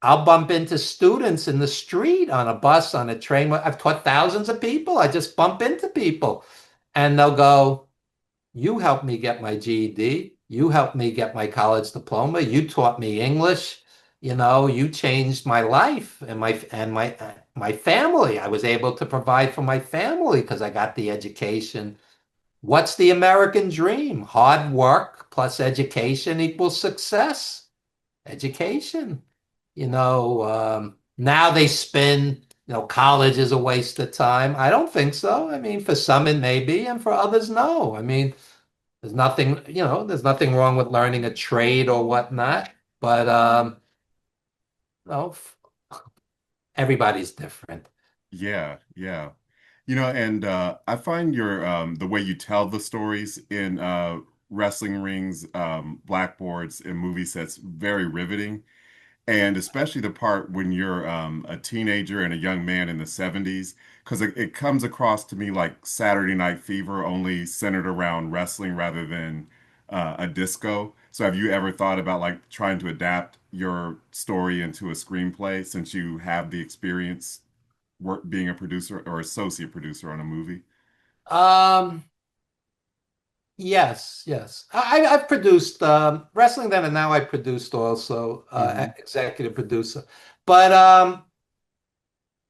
I'll bump into students in the street, on a bus, on a train. I've taught thousands of people. I just bump into people and they'll go, "You helped me get my GED. You helped me get my college diploma. You taught me English. You changed my life and my family. I was able to provide for my family because I got the education. What's the American dream? Hard work plus education equals success. Education. Now they spin, college is a waste of time. I don't think so. I mean, for some it may be, and for others, no. I mean, there's nothing wrong with learning a trade or whatnot, but no, everybody's different. Yeah, yeah. And I find your the way you tell the stories in wrestling rings, blackboards, and movie sets very riveting. And especially the part when you're a teenager and a young man in the 70s, because it comes across to me like Saturday Night Fever, only centered around wrestling rather than a disco. So have you ever thought about like trying to adapt your story into a screenplay since you have the experience being a producer or associate producer on a movie? Um, yes, yes. I've produced wrestling then, and now I produced also Hmm. executive producer. But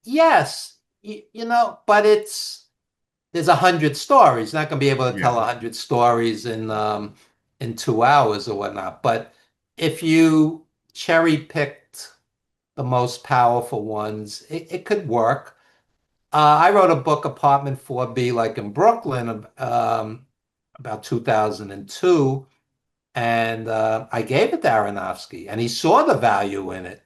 yes, but there's 100 stories. Not going to be able to tell Yeah, 100 stories in 2 hours or whatnot. But if you cherry picked the most powerful ones, it could work. I wrote a book, Apartment 4B, like in Brooklyn, about 2002, and I gave it to Aronofsky, and he saw the value in it.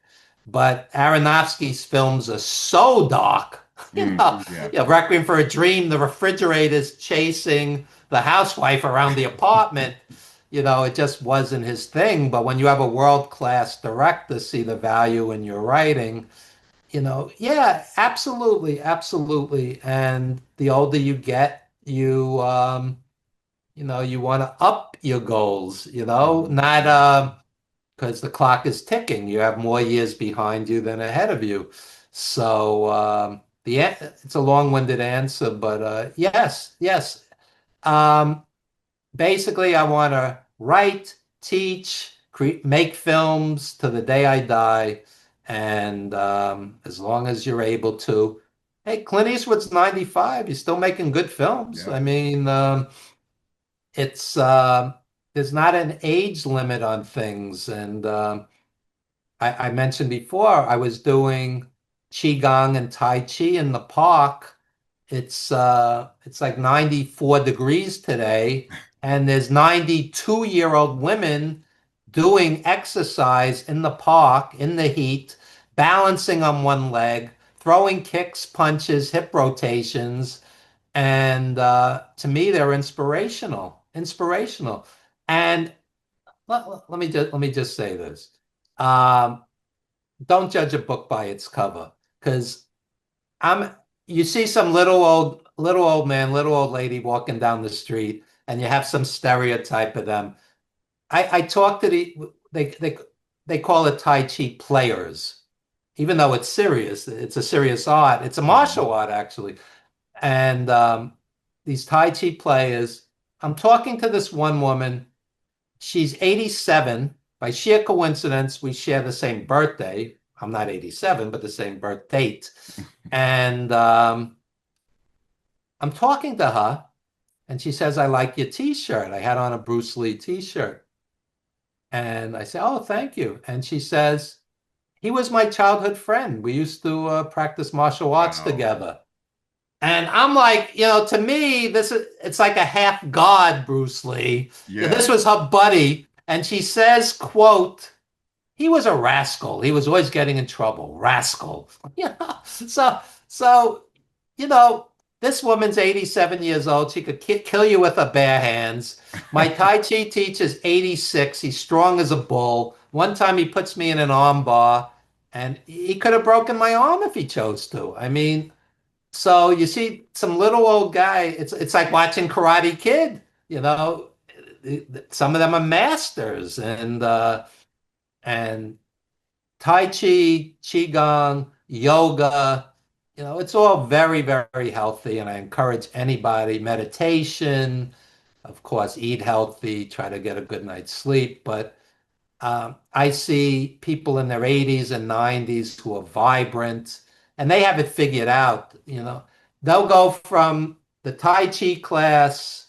But Aronofsky's films are so dark. yeah, Requiem for a Dream, the refrigerator's chasing the housewife around the apartment. It just wasn't his thing. But when you have a world-class director see the value in your writing, yeah, absolutely, absolutely. And the older you get, you want to up your goals, not hmm. because the clock is ticking. You have more years behind you than ahead of you. So it's a long-winded answer, but yes, yes. Um, Basically, I want to write, teach, make films to the day I die, and as long as you're able to. Hey, Clint Eastwood's 95. He's still making good films. Yeah. I mean, it's there's not an age limit on things. And I mentioned before I was doing qigong and tai chi in the park. It's like 94 degrees today, and there's 92-year-old women doing exercise in the park in the heat, balancing on one leg, throwing kicks, punches, hip rotations. And to me, they're inspirational, inspirational. And let me just say this: um, don't judge a book by its cover, because I'm. You see some little old man, little old lady walking down the street, and you have some stereotype of them. I talk to they call it Tai Chi players, even though it's serious. It's a serious art. It's a Hmm. martial art, actually. And these Tai Chi players, I'm talking to this one woman. She's 87. By sheer coincidence, we share the same birthday. I'm not 87, but the same birth date. And I'm talking to her, and she says, I like your t-shirt. I had on a Bruce Lee t-shirt. And I say, oh, thank you. And she says, he was my childhood friend. We used to practice martial arts Wow. together. And I'm like, to me, it's like a half god, Bruce Lee. This Yeah. was her buddy, and she says, quote, he was a rascal. He was always getting in trouble. Rascal. So you know, This woman's 87 years old. She could kill you with her bare hands. My Tai Chi teacher's 86. He's strong as a bull. One time he puts me in an arm bar and he could have broken my arm if he chose to. I mean, so you see some little old guy, it's like watching Karate Kid, you know. Some of them are masters and Tai Chi, Qigong, yoga, it's all very, very healthy. And I encourage anybody, meditation, of course, eat healthy, try to get a good night's sleep. But I see people in their 80s and 90s who are vibrant and they have it figured out. They'll go from the Tai Chi class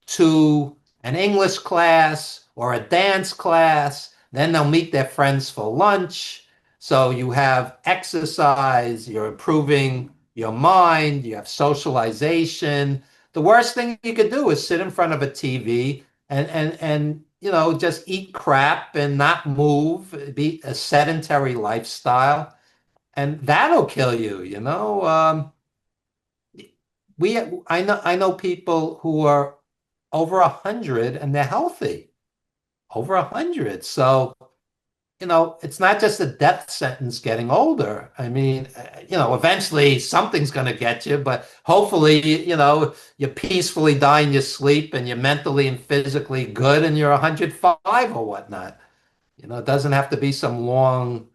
to an English class or a dance class. Then they'll meet their friends for lunch. So you have exercise, you're improving your mind, you have socialization. The worst thing you could do is sit in front of a TV and just eat crap and not move, be a sedentary lifestyle, and that'll kill you. We I know people who are over 100 and they're healthy, over 100. So it's not just a death sentence getting older. I mean, eventually something's going to get you, but hopefully, you peacefully die in your sleep and you're mentally and physically good and you're 105 or whatnot. It doesn't have to be some long,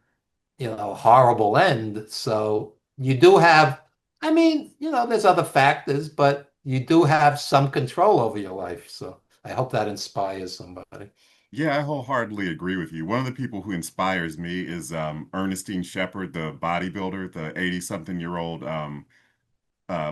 horrible end. So you do have, I mean, there's other factors, but you do have some control over your life. So I hope that inspires somebody. Yeah, I wholeheartedly agree with you. One of the people who inspires me is Ernestine Shepherd, the bodybuilder, the 80-something-year-old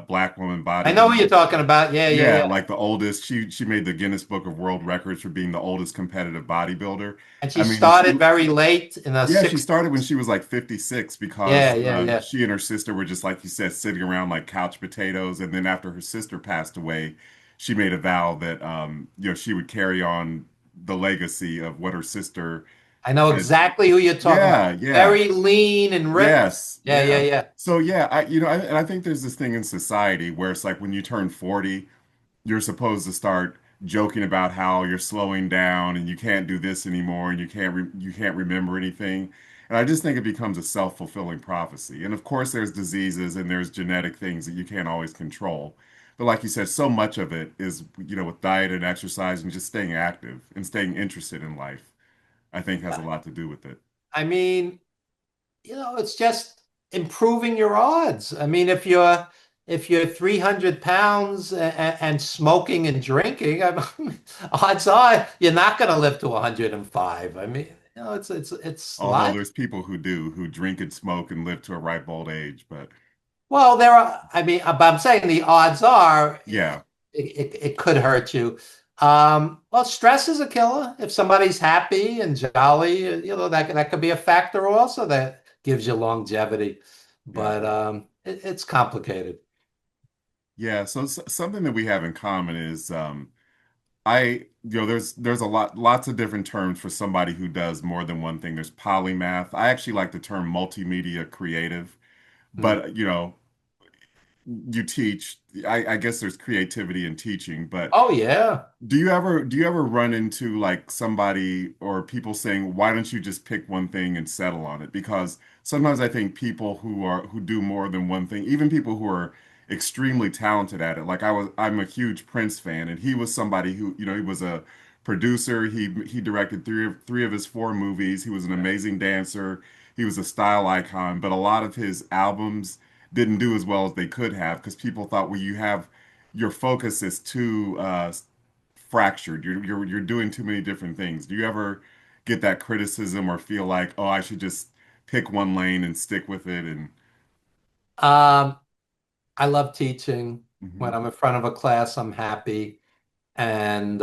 black woman I know who bodybuilder. you're talking about. Yeah, yeah, Yeah, yeah. like the oldest. She made the Guinness Book of World Records for being the oldest competitive bodybuilder. And she I mean, she started very late in the yeah, she started when 60s. she was like 56 Yeah, because yeah, yeah. she and her sister were just like you said, sitting around like couch potatoes. And then after her sister passed away, she made a vow that she would carry on the legacy of what her sister I know had. exactly who you're talking about. Yeah, yeah. Very lean and ripped. Yes, Yeah, yeah, yeah. yeah. So yeah, and I think there's this thing in society where it's like when you turn 40, you're supposed to start joking about how you're slowing down and you can't do this anymore and you can't remember anything. And I just think it becomes a self-fulfilling prophecy. And of course, there's diseases and there's genetic things that you can't always control. But like you said, so much of it is, with diet and exercise and just staying active and staying interested in life, I think has a lot to do with it. I mean, it's just improving your odds. I mean, if you're 300 pounds and smoking and drinking, odds are you're not going to live to 105. I mean, it's Although logic. there's people who do, who drink and smoke and live to a ripe old age. But Well, there are, I mean, but I'm saying the odds are yeah, it could hurt you. Well, stress is a killer. If somebody's happy and jolly, that could be a factor also that gives you longevity. yeah. But it's complicated. Yeah, so something that we have in common is there's lots of different terms for somebody who does more than one thing. There's polymath. I actually like the term multimedia creative, Mm. but you teach. I guess there's creativity in teaching, but Oh yeah. do you ever run into like somebody or people saying, why don't you just pick one thing and settle on it? Because sometimes I think people who do more than one thing, even people who are extremely talented at it, like I'm a huge Prince fan, and he was somebody who, he was a producer. He directed three of his four movies. He was an amazing dancer. He was a style icon, but a lot of his albums didn't do as well as they could have because people thought, well, your focus is too fractured. You're doing too many different things. Do you ever get that criticism or feel like, oh, I should just pick one lane and stick with it? And Um, I love teaching. When Mhm. I'm in front of a class, I'm happy. And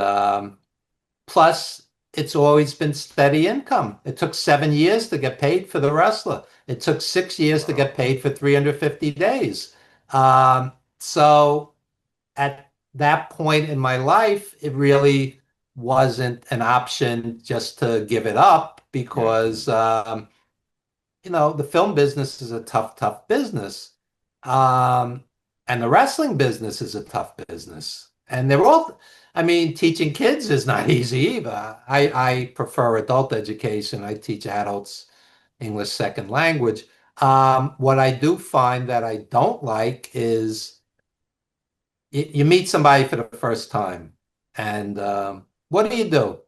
plus, it's always been steady income. It took 7 years to get paid for the wrestler. It took 6 years to Wow. get paid for 350 days. So at that point in my life, it really wasn't an option just to give it up Yeah. because, the film business is a tough, tough business. Um, And the wrestling business is a tough business. And they're all, I mean, teaching kids is not easy either. I prefer adult education. I teach adults English second language. What I do find that I don't like is you meet somebody for the first time, and what do you do?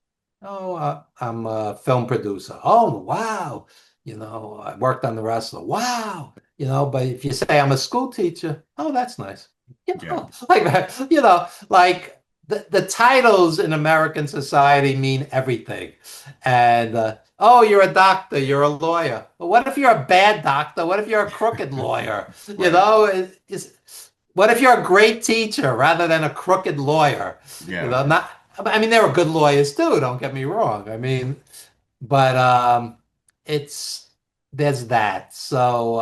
Oh, I'm a film producer. Oh, wow. I worked on The Wrestler. Wow. But if you say I'm a school teacher, oh, that's nice. Yeah. Like that, like the titles in American society mean everything. And oh, you're a doctor, you're a lawyer. But what if you're a bad doctor? What if you're a crooked lawyer? Right. What if you're a great teacher rather than a crooked lawyer? Yeah. Not, I mean, there were good lawyers too, don't get me wrong. I mean, but it's there's that. So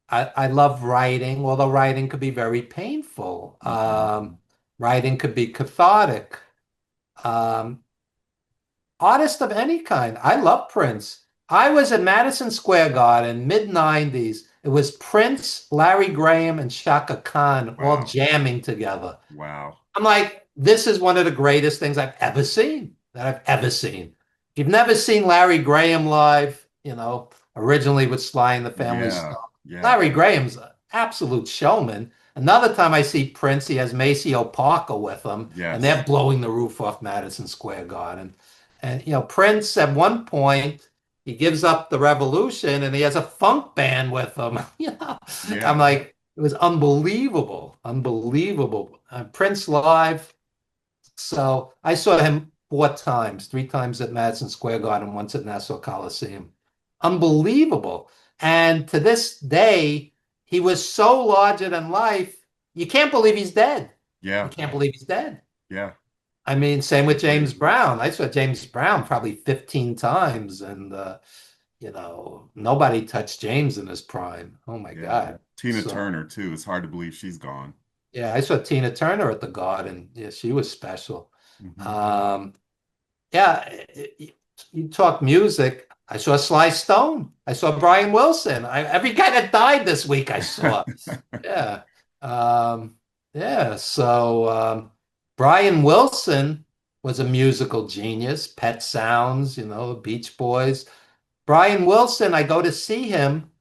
I love writing, although writing could be very painful. Hmm. Writing could be cathartic. Um, Artist of any kind. I love Prince. I was at Madison Square Garden, mid 90s. It was Prince, Larry Graham, and Shaka Khan all Wow. jamming together. Wow. I'm like, this is one of the greatest things I've ever seen, that I've ever seen. If you've never seen Larry Graham live, originally with Sly and the Family Yeah. Stone, Yeah. Larry Graham's an absolute showman. Another time I see Prince, he has Maceo Parker with him, and they're Yes. blowing the roof off Madison Square Garden. And Prince at one point he gives up the revolution and he has a funk band with him. I'm Yeah. like, it was unbelievable, unbelievable. Prince live. So I saw him 4 times, 3 times at Madison Square Garden, once at Nassau Coliseum. Unbelievable. And to this day, he was so larger than life. You can't believe he's dead. You Yeah. can't believe he's dead. Yeah. I mean, same with James Crazy. Brown. I saw James Brown probably 15 times, and nobody touched James in his prime. Oh my Yeah. God. Tina So Turner too. It's hard to believe she's gone. yeah, I saw Tina Turner at the Garden. Yeah, she was special. Hmm. Um, yeah, you talk music. I saw Sly Stone. I saw Brian Wilson. Every guy that died this week I saw. Yeah. Um, yeah. So Brian Wilson was a musical genius. Pet Sounds, Beach Boys. Brian Wilson, I go to see him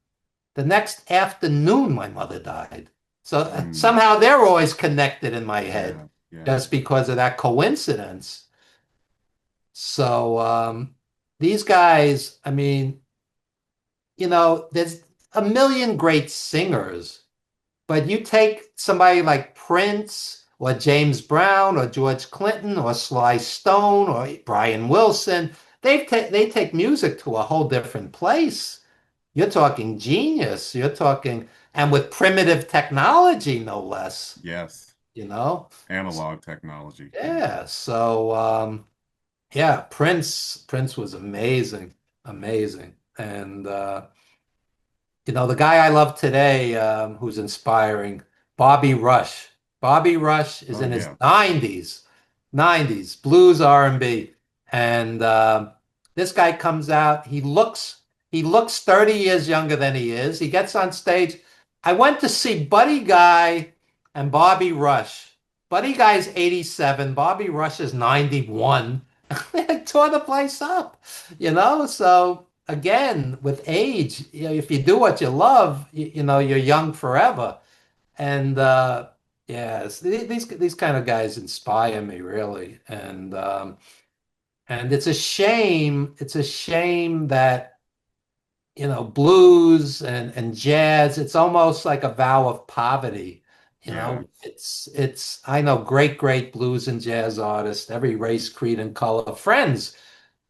the next afternoon my mother died. So Mm. somehow they're always connected in my head Yeah. Yeah. just because of that coincidence. So these guys, I mean, there's a million great singers. But you take somebody like Prince or James Brown or George Clinton or Sly Stone or Brian Wilson, they take music to a whole different place. You're talking genius. You're talking, and with primitive technology, no less, Yes. you know? Analog technology. Yeah. Yeah. So, yeah, Prince was amazing, amazing. And, the guy I love today, who's inspiring, Bobby Rush. Bobby Rush is Oh in his yeah. 90s blues R&B, and this guy comes out. He looks 30 years younger than he is. He gets on stage. I went to see Buddy Guy and Bobby Rush. Buddy Guy's 87. Bobby Rush is 91. They tore the place up, So again, with age, if you do what you love, you're young forever. And yes, these kind of guys inspire me really. And it's a shame. It's a shame that blues and jazz. It's almost like a vow of poverty. Yeah. It's. I know great blues and jazz artists, every race, creed, and color, friends.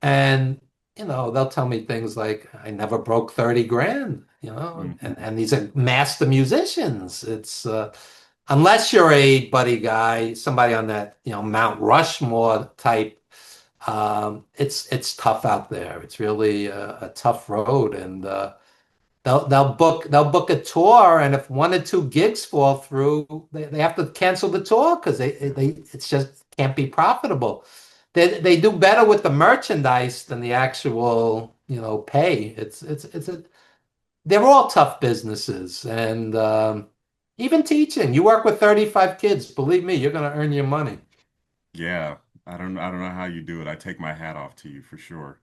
And they'll tell me things like, I never broke 30 grand, Hmm. and these are master musicians. It's unless you're a Buddy Guy, somebody on that, Mount Rushmore type, it's tough out there. It's really a tough road, and they'll book a tour, and if one or two gigs fall through, they have to cancel the tour because Yeah. they it's just can't be profitable. They do better with the merchandise than the actual, pay. They're all tough businesses, and Even teaching. You work with 35 kids. Believe me, you're going to earn your money. Yeah, I don't know how you do it. I take my hat off to you for sure.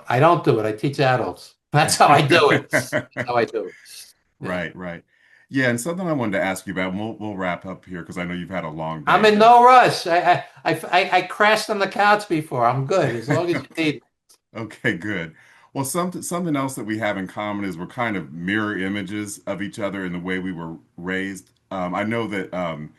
I don't do it. I teach adults. That's how I do it. That's how I do it. Yeah. Right, right. Yeah, and something I wanted to ask you about, and we'll wrap up here because I know you've had a long I'm day, in but no rush. I crashed on the couch before. I'm good as long as you okay, need. okay, good. Well, something else that we have in common is we're kind of mirror images of each other in the way we were raised. I know that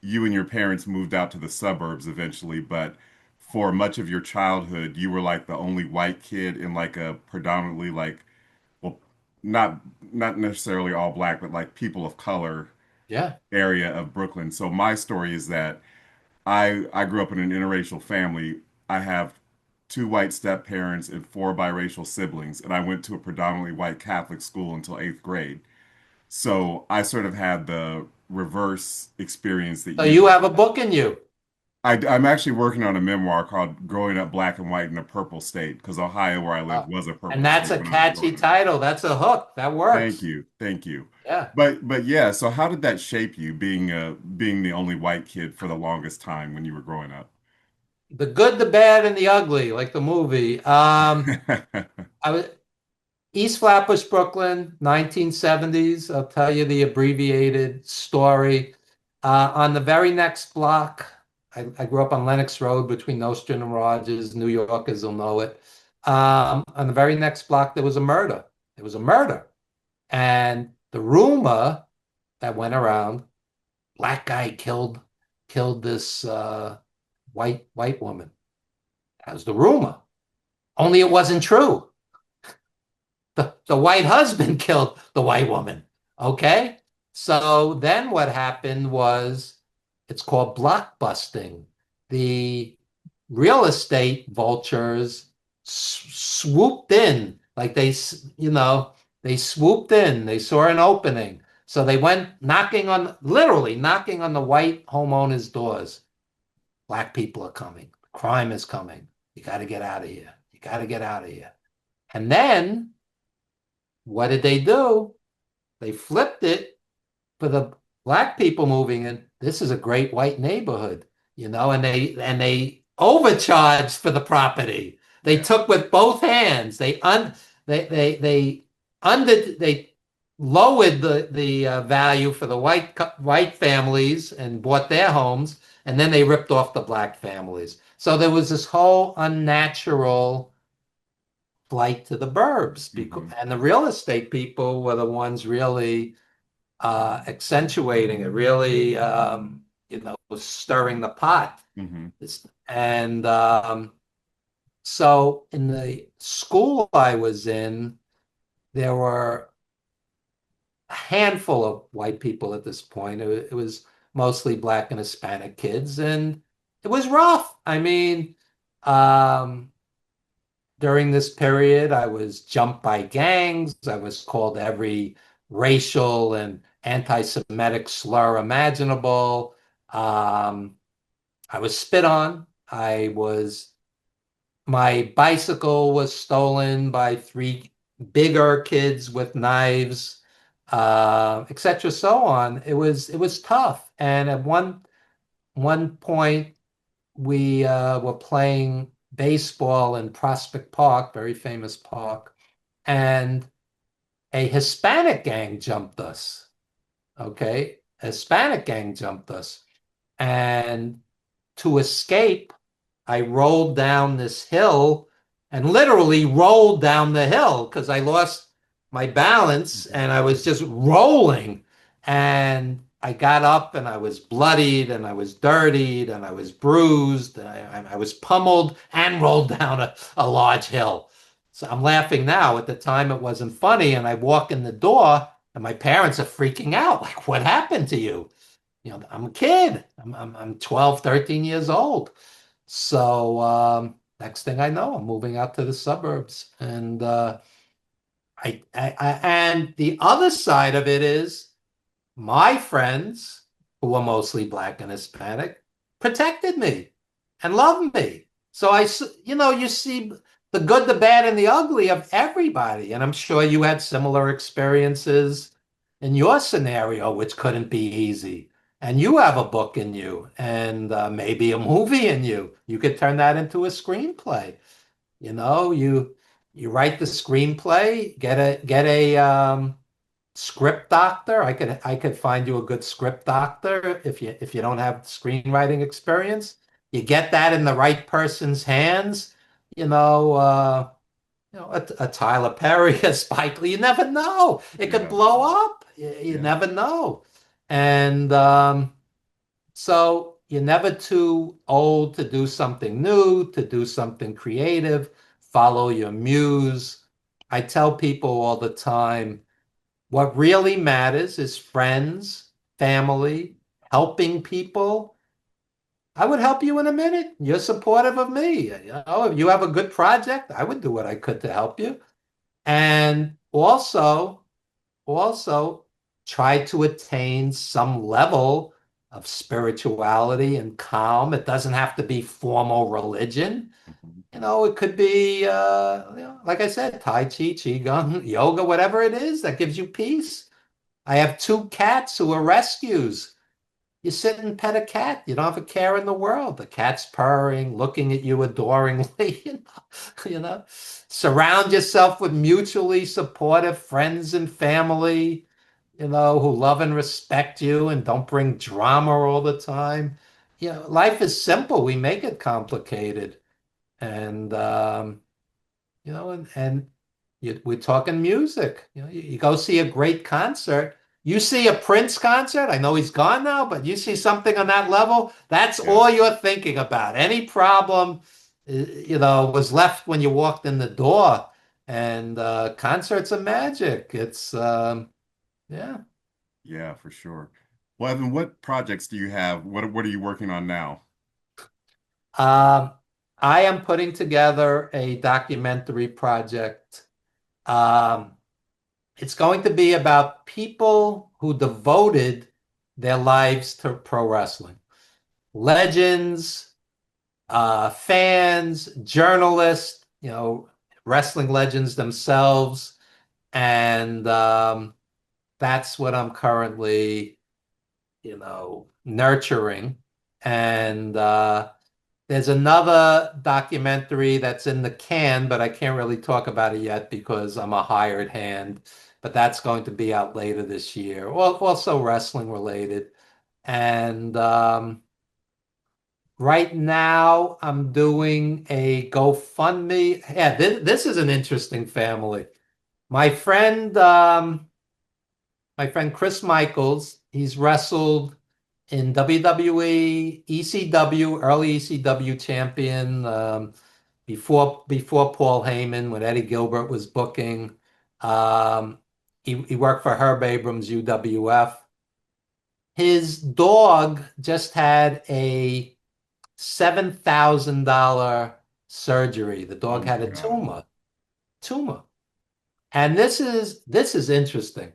you and your parents moved out to the suburbs eventually, but for much of your childhood, you were like the only white kid in like a predominantly like, well, not not necessarily all black, but like people of color Yeah. area of Brooklyn. So my story is that I grew up in an interracial family. I have two white step parents and four biracial siblings, and I went to a predominantly white Catholic school until eighth grade. So I sort of had the reverse experience that So you you did. have a book in you. I'm actually working on a memoir called Growing Up Black and White in a Purple State because Ohio, where I live, Uh, was a and purple that's state a when I was catchy growing up. title. That's a hook. That Thank works. you, thank you. Yeah. But yeah, so how did that shape you being the only white kid for the longest time when you were growing up? The good, the bad, and the ugly, like the movie. I was East Flatbush, Brooklyn, 1970s. I'll tell you the abbreviated story. On the very next block, I grew up on Lenox Road between Nostrand and Rogers. New Yorkers will know it. On the very next block, there was a murder. There was a murder. And the rumor that went around, black guy killed this white woman. That was the rumor. Only it wasn't true. The white husband killed the white woman. Okay. So then what happened was it's called blockbusting. The real estate vultures swooped in, like they swooped in, they saw an opening. So they went literally knocking on the white homeowners' doors. Black people are coming. Crime is coming. You got to get out of here. You got to get out of here. And then what did they do? They flipped it for the black people moving in. This is a great white neighborhood, and they overcharged for the property. They Yeah. took with both hands. They under they lowered the value for the white families and bought their homes, and then they ripped off the black families. So there was this whole unnatural flight to the burbs Hmm. and the real estate people were the ones really accentuating it, really stirring the pot. Hmm. And so in the school I was in, there were a handful of white people at this point. It was mostly black and Hispanic kids, and it was rough. I mean, um, during this period, I was jumped by gangs. I was called every racial and anti-Semitic slur imaginable. Um, I was spit on. My bicycle was stolen by three bigger kids with knives, etc. So on. It was tough. And at one point, we were playing baseball in Prospect Park, very famous park, and a Hispanic gang jumped us. Okay, a Hispanic gang jumped us, and to escape, I rolled down this hill and literally rolled down the hill because I lost my balance Hmm. and I was just rolling. And I got up and I was bloodied and I was dirtied and I was bruised. And I was pummeled and rolled down a large hill. So I'm laughing now. At the time, it wasn't funny. And I walk in the door and my parents are freaking out. Like, what happened to you? I'm a kid. I'm 12, 13 years old. So next thing I know, I'm moving out to the suburbs, and and the other side of it is my friends, who are mostly black and Hispanic, protected me and loved me. So you see the good, the bad, and the ugly of everybody, and I'm sure you had similar experiences. in your scenario, which couldn't be easy. And you have a book in you and maybe a movie in you. You could turn that into a screenplay. You know, you write the screenplay, get a script doctor. I could find you a good script doctor if you don't have screenwriting experience. You get that in the right person's hands, you know, a Tyler Perry, a Spike Lee. You never know. It could Yeah, blow up. You yeah, never know. And so you're never too old to do something new, to do something creative, follow your muse. I tell people all the time, what really matters is friends, family, helping people. I would help you in a minute. You're supportive of me. You know, if you have a good project, I would do what I could to help you. And also try to attain some level of spirituality and calm. It doesn't have to be formal religion. mhm, You know, it could be, like I said, Tai Chi, Qigong, yoga, whatever it is that gives you peace. I have two cats who are rescues. You sit and pet a cat. You don't have a care in the world. The cat's purring, looking at you adoringly. You know. Surround yourself with mutually supportive friends and family, who love and respect you and don't bring drama all the time. Life is simple. We make it complicated. And we're talking music. You go see a great concert. You see a Prince concert. I know he's gone now, but you see something on that level. That's yeah, all you're thinking about. Any problem, was left when you walked in the door. And concerts are magic. It's yeah. yeah, for sure. Well, Evan, what projects do you have? What are you working on now? Um, I am putting together a documentary project. Um, It's going to be about people who devoted their lives to pro wrestling. Legends, fans, journalists, wrestling legends themselves. And that's what I'm currently, nurturing. And there's another documentary that's in the can, but I can't really talk about it yet because I'm a hired hand. But that's going to be out later this year. Well, also wrestling related. And right now, I'm doing a GoFundMe. Yeah, this is an interesting family. My friend, um, my friend Chris Michaels, he's wrestled in WWE, ECW, early ECW champion, before Paul Heyman, when Eddie Gilbert was booking. Um, he worked for Herb Abrams, UWF. His dog just had a $7,000 surgery. The Oh dog my had a God. tumor. And this is interesting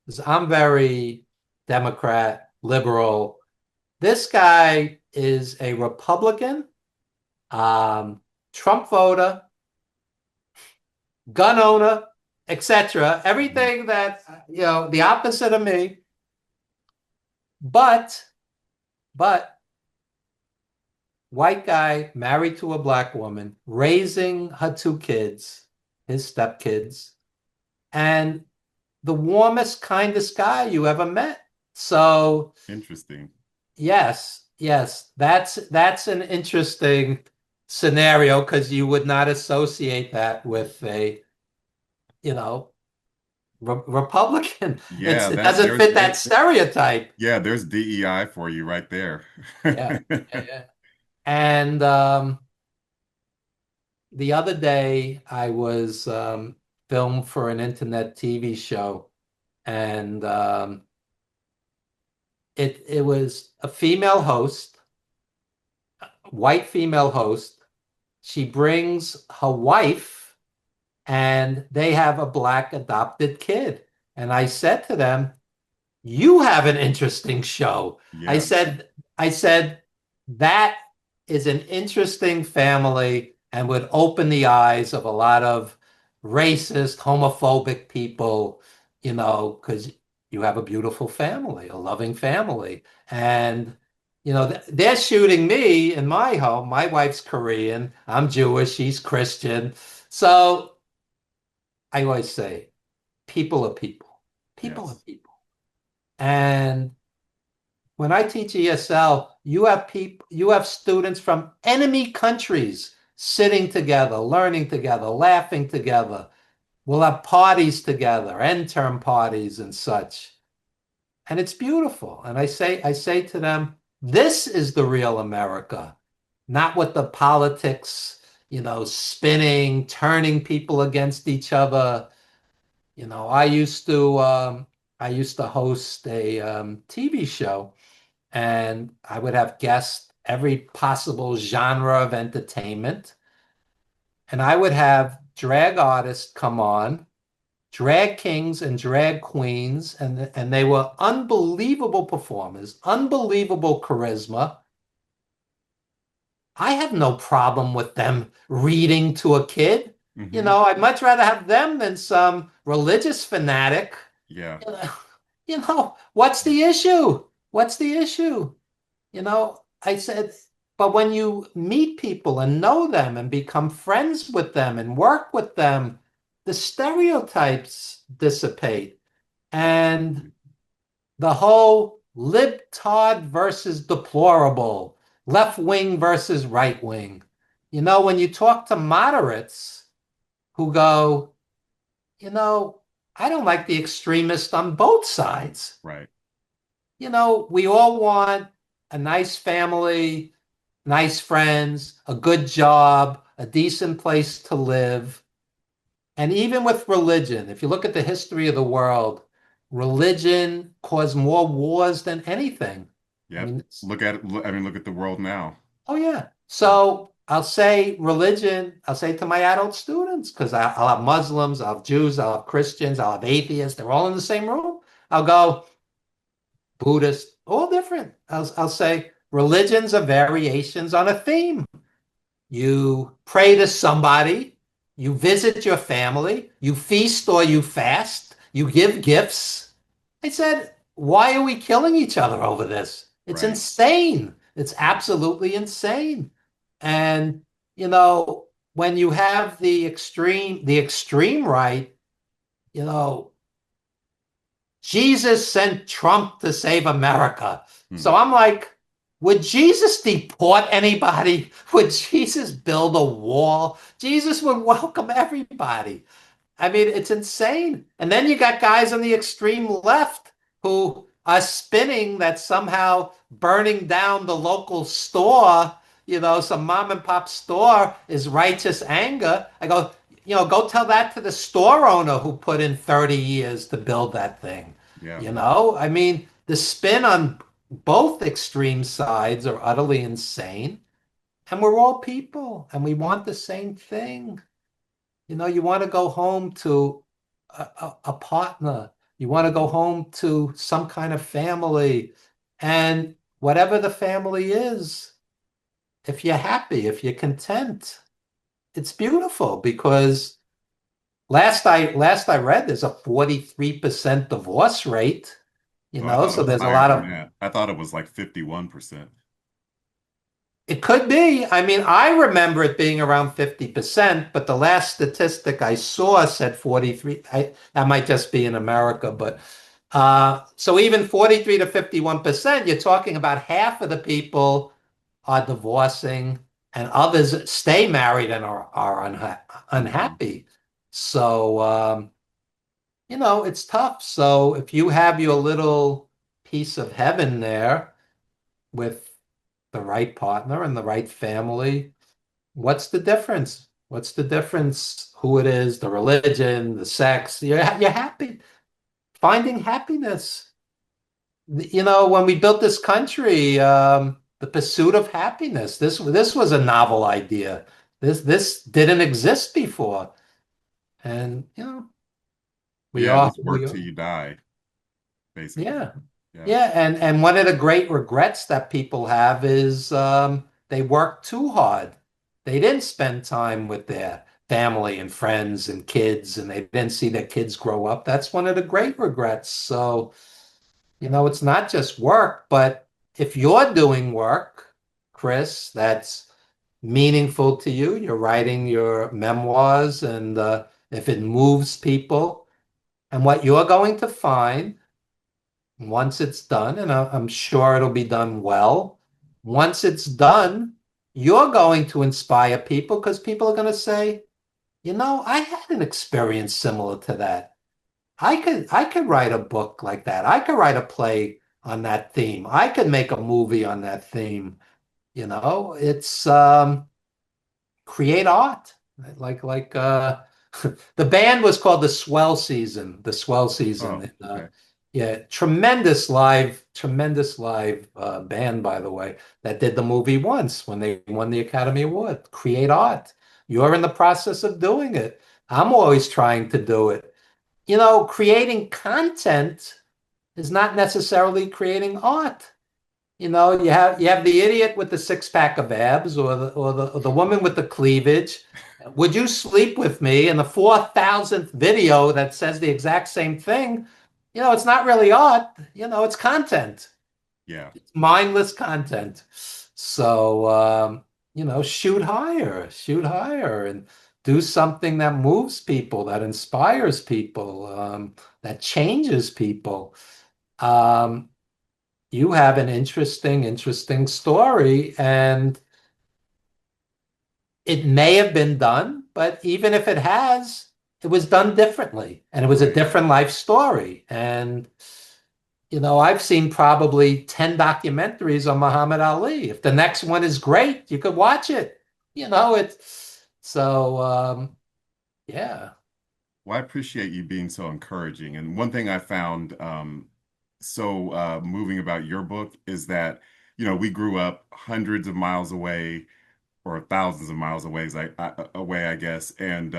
because I'm very Democrat, liberal. This guy is a Republican, um, Trump voter, gun owner, etc. Mhm. Everything that, the opposite of me. But, but, white guy married to a black woman, raising her two kids, his stepkids, and the warmest, kindest guy you ever met. So, Interesting. yes, that's an interesting scenario because you would not associate that with a, you know, Republican. Yeah, It that doesn't fit that stereotype. yeah, there's DEI for you right there. Yeah, yeah. And the other day I was filmed for an internet TV show, and it was a female host, white female host. She brings her wife, and they have a black adopted kid. And I said to them, "You have an interesting show." I Yeah, said, I said, that is an interesting family and would open the eyes of a lot of racist, homophobic people, because you have a beautiful family, a loving family. And, they're shooting me in my home. My wife's Korean. I'm Jewish. She's Christian. So I always say, people are people. People are Yes. people. And when I teach ESL, you have students from enemy countries sitting together, learning together, laughing together. We'll have parties together, end term parties and such. And it's beautiful. And I say to them, this is the real America, not what the politics, spinning, turning people against each other. I used to host a TV show, and I would have guests every possible genre of entertainment, and I would have drag artists come on, drag kings and drag queens, and they were unbelievable performers, unbelievable charisma. I have no problem with them reading to a kid. Hmm. I'd much rather have them than some religious fanatic. Yeah. You know, what's the issue? What's the issue? I said, but when you meet people and know them and become friends with them and work with them, the stereotypes dissipate. And Absolutely. the whole libtard versus deplorable, left wing versus right wing. When you talk to moderates who go, you know, I don't like the extremists on both sides. Right. We all want a nice family, nice friends, a good job, a decent place to live. And even with religion, if you look at the history of the world, religion caused more wars than anything. I Yep. mean, Look at it. I mean, look at the world now. oh yeah. Yeah. So I'll say religion, I'll say to my adult students, because I'll have Muslims, I'll have Jews, I'll have Christians, I'll have atheists, they're all in the same room. I'll go, Buddhist, all different. I'll say religions are variations on a theme. You pray to somebody, you visit your family, you feast or you fast, you give gifts. I said, why are we killing each other over this? It's Right. insane. It's Right. absolutely insane. And, when you have the extreme right, you know, Jesus sent Trump to save America. Hmm. So I'm like, would Jesus deport anybody? Would Jesus build a wall? Jesus would welcome everybody. I mean, it's insane. And then you got guys on the extreme left who are spinning that somehow burning down the local store, some mom and pop store is righteous anger. I go, go tell that to the store owner who put in 30 years to build that thing. Yeah. I mean, the spin on both extreme sides are utterly insane. And we're all people and we want the same thing. You want to go home to a partner. You want to go home to some kind of family. And whatever the family is, if you're happy, if you're content, it's beautiful because last I read there's a 43% divorce rate, Oh, I thought it so was there's a higher lot than of. that. I thought it was like 51%. It could be. I mean, I remember it being around 50%, but the last statistic I saw said 43. That might just be in America, but so even 43 to 51%, you're talking about half of the people are divorcing and others stay married and are Hmm. unhappy. So, it's tough. So if you have your little piece of heaven there with the right partner and the right family, what's the difference? What's the difference? Who it is, the religion, the sex? You're happy, finding happiness. When we built this country, the pursuit of happiness. This was a novel idea. This didn't exist before, and we Yeah, are just who work we till are. you die, basically. Yeah. Yeah. Yeah, and one of the great regrets that people have is they work too hard. They didn't spend time with their family and friends and kids, and they didn't see their kids grow up. That's one of the great regrets. So, it's not just work, but if you're doing work, Chris, that's meaningful to you, you're writing your memoirs, and if it moves people, and what you're going to find once it's done, and I'm sure it'll be done well, once it's done, you're going to inspire people because people are going to say, I had an experience similar to that. I could write a book like that. I could write a play on that theme. I could make a movie on that theme. It's create art. Like the band was called The Swell Season. Oh, And, okay. yeah, tremendous live band, by the way, that did the movie once when they won the Academy Award. Create art. You're in the process of doing it. I'm always trying to do it. Creating content is not necessarily creating art. You have the idiot with the six pack of abs, or the woman with the cleavage. Would you sleep with me? And the 4,000th video that says the exact same thing. It's not really art. It's content. Yeah. It's mindless content. So shoot higher, and do something that moves people, that inspires people, that changes people. Um, you have an interesting story, and it may have been done, but even if it has, it was done differently, and it was a Right. different life story. And I've seen probably 10 documentaries on Muhammad Ali. If the next one is great, you could watch it. It's so yeah. Well, I appreciate you being so encouraging. And one thing I found so moving about your book is that, we grew up hundreds of miles away or thousands of miles away, away, I guess. And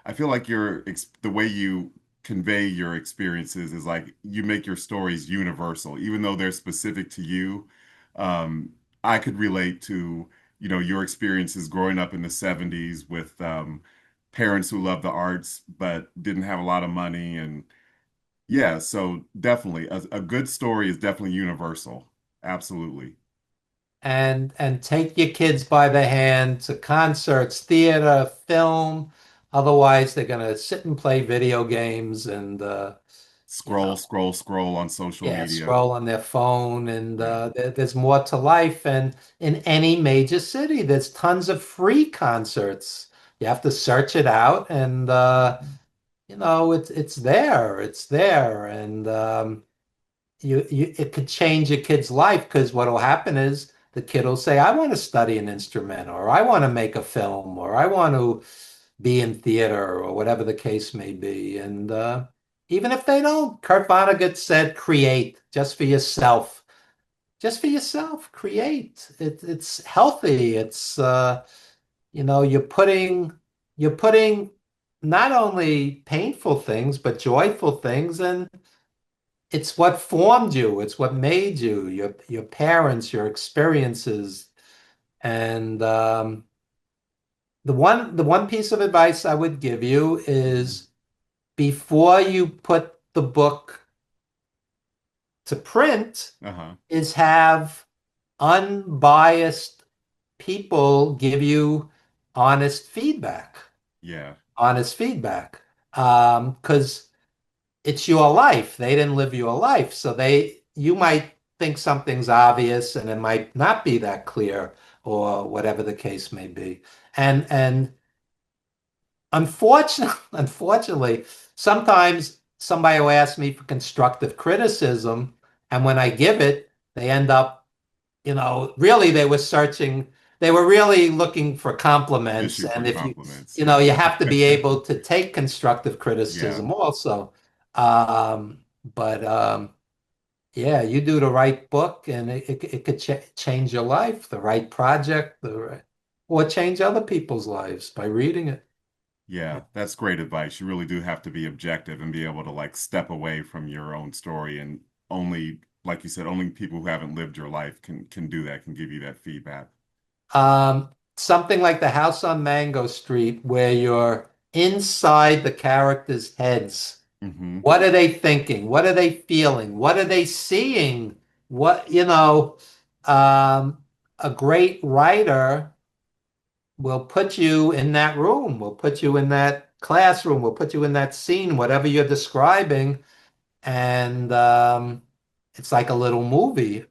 I feel like the way you convey your experiences is like you make your stories universal, even though they're specific to you. Um, I could relate to, your experiences growing up in the 70s with parents who loved the arts but didn't have a lot of money. And yeah, so definitely a good story is definitely universal. Absolutely. And take your kids by the hand to concerts, theater, film. Otherwise, they're going to sit and play video games and you know, Scroll, scroll, scroll on social yeah, media. scroll on their phone. And Yeah. there's more to life. And in any major city, there's tons of free concerts. You have to search it out, and it's there. It's there, and it could change a kid's life, because what will happen is the kid will say, I want to study an instrument, or I want to make a film, or I want to be in theater, or whatever the case may be. And even if they don't, Kurt Vonnegut said, create just for yourself. Just for yourself, create. It's healthy. It's you're putting not only painful things, but joyful things, and it's what formed you. It's what made you, your parents, your experiences. And the one piece of advice I would give you is, before you put the book to print, Uh-huh. is have unbiased people give you honest feedback. Yeah. Honest feedback. Because it's your life. They didn't live your life. So you might think something's obvious, and it might not be that clear, or whatever the case may be. And unfortunately, sometimes somebody will ask me for constructive criticism, and when I give it, they end up, really they were really looking for compliments. Issue for And if compliments. you have to be able to take constructive Yeah. criticism also. But yeah, you do the right book, and it could change your life, the right project, or change other people's lives by reading it. Yeah, that's great advice. You really do have to be objective and be able to like step away from your own story and only, like you said, only people who haven't lived your life can do that, can give you that feedback. something like The House on Mango Street, where you're inside the characters' heads. Hmm. What are they thinking? What are they feeling? What are they seeing? What, um, a great writer will put you in that room, will put you in that classroom, will put you in that scene, whatever you're describing. And it's like a little movie,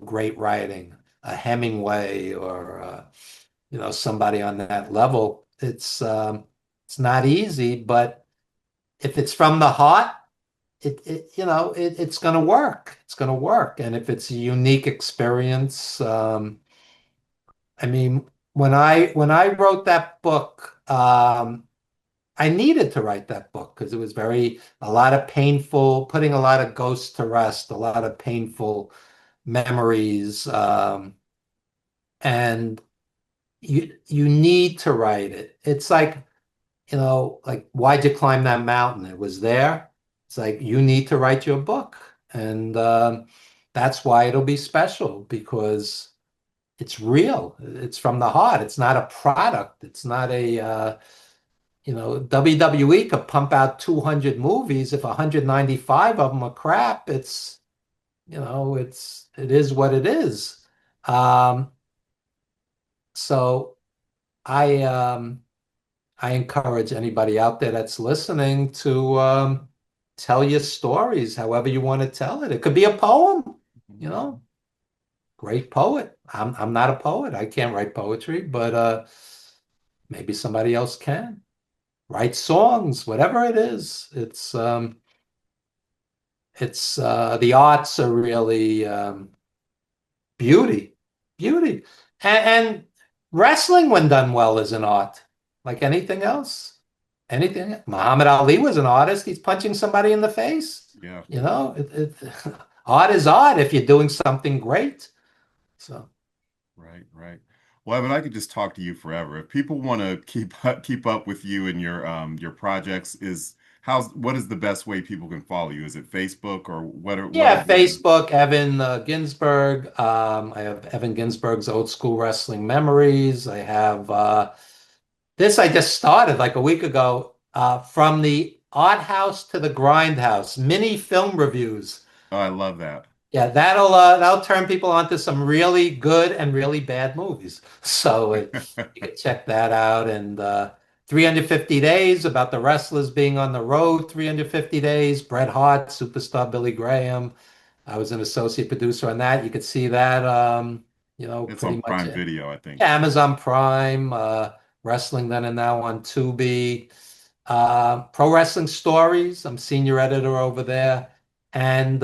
great writing, a Hemingway or somebody on that level. It's not easy, but if it's from the heart, it's going to work. It's going to work. And if it's a unique experience, I mean, when I wrote that book, I needed to write that book because it was a lot of painful, putting a lot of ghosts to rest, a lot of painful memories, and you need to write it. It's like why'd you climb that mountain? It was there. It's like you need to write your book, and that's why it'll be special because it's real. It's from the heart. It's not a product. It's not WWE could pump out 200 movies. If 195 of them are crap, it is what it is. Um, so I I encourage anybody out there that's listening to tell your stories however you want to tell it. It could be a poem, you know, great poet. I'm not a poet. I can't write poetry, but maybe somebody else can. Write songs, whatever it is. It's the arts are really beauty, beauty, and wrestling when done well is an art, like anything else. Anything. Muhammad Ali was an artist. He's punching somebody in the face. Yeah. Art is art if you're doing something great. So Right, right. Well, Evan, I could just talk to you forever. If people want to keep up with you and your projects, what is the best way people can follow you? Is it Facebook or what are yeah, the Facebook, Evan Ginzburg. I have Evan Ginzburg's Old School Wrestling Memories. I have this I just started like a week ago, from the art house to the grindhouse, mini film reviews. Oh, I love that. Yeah, that'll turn people onto some really good and really bad movies. So you can check that out. And 350 Days about the wrestlers being on the road. 350 Days. Bret Hart, superstar Billy Graham. I was an associate producer on that. You could see that. It's Pretty on much Prime Video, I think. yeah, Amazon Prime, Wrestling Then and Now on Tubi, Pro Wrestling Stories. I'm senior editor over there. And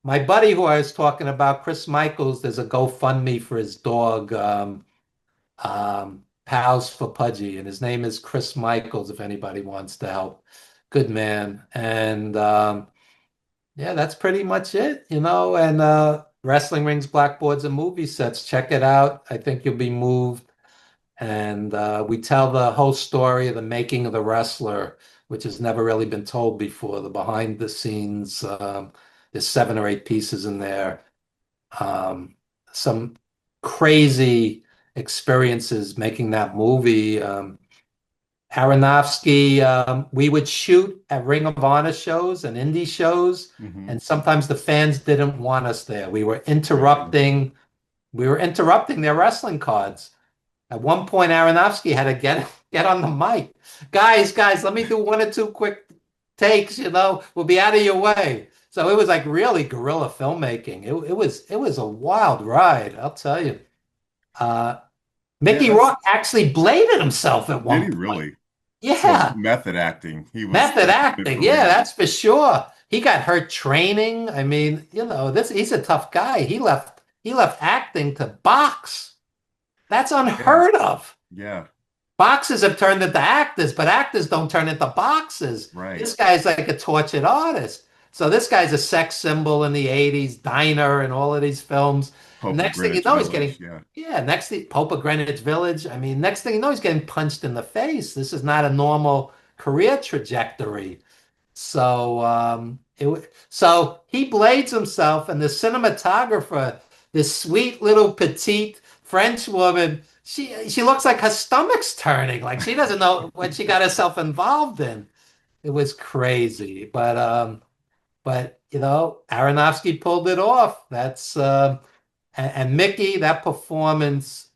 my buddy who I was talking about, Chris Michaels, there's a GoFundMe for his dog, Pals for Pudgy, and his name is Chris Michaels, if anybody wants to help. Good man. And yeah, that's pretty much it, and Wrestling Rings, Blackboards, and movie sets. Check it out. I think you'll be moved. And we tell the whole story of the making of the wrestler, which has never really been told before, the behind the scenes. There's 7 or 8 pieces in there. Um, some crazy experiences making that movie. Aronofsky, we would shoot at Ring of Honor shows and indie shows, Hmm. and sometimes the fans didn't want us there. Really? We were interrupting their wrestling cards. At one point, Aronofsky had to get on the mic. Guys, let me do 1 or 2 quick takes. We'll be out of your way. So it was like really guerrilla filmmaking. It was a wild ride, I'll tell you. Uh, Yeah, Mickey Rourke actually bladed himself at did one he point. really? So Yeah, method acting. He was method testing it acting. for Yeah, real. that's for sure. He got hurt training. I mean, this he's a tough guy. He left acting to box. That's Yeah, unheard of. yeah, Boxers have turned into actors, but actors don't turn into boxers. right. This guy's like a tortured artist. So this guy's a sex symbol in the 80s, Diner and all of these films. Pope of Next thing you Greenwich know, he's Village. getting, Yeah. yeah, next thing, Pope of Greenwich Village. I mean, next thing you know, he's getting punched in the face. This is not a normal career trajectory. So he blades himself, and the cinematographer, this sweet little petite French woman, she looks like her stomach's turning. Like she doesn't know what she got herself involved in. It was crazy, but Aronofsky pulled it off. That's and Mickey, that performance,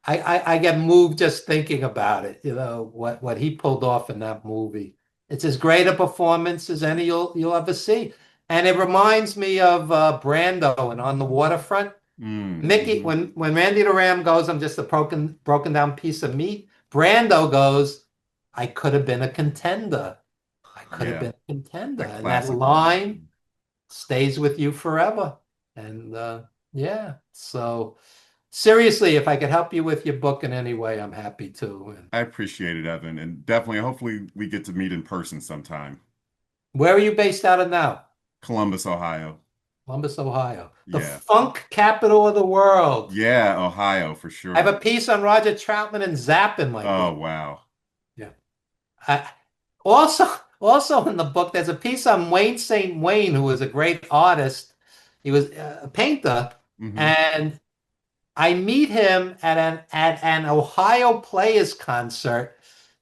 I get moved just thinking about it. What he pulled off in that movie. It's as great a performance as any you'll ever see, and it reminds me of Brando and On the Waterfront. Mickey, Mm-hmm. when Randy the Ram goes, I'm just a broken down piece of meat. Brando goes, I could have been a contender. I could have Yeah, been a contender. that And that classic line. line stays with you forever. And yeah, so seriously, if I could help you with your book in any way, I'm happy to. And I appreciate it, Evan, and definitely, hopefully, we get to meet in person sometime. where are you based out of now? Columbus, Ohio. Columbus, Ohio, the Yeah. funk capital of the world. Yeah, Ohio for I have sure. a piece on Roger Troutman and Zapp in my Oh, book. wow. Yeah. I, also, also in the book, there's a piece on Wayne St. Wayne, who was a great artist. He was a painter, Hmm. and I meet him at an Ohio Players concert.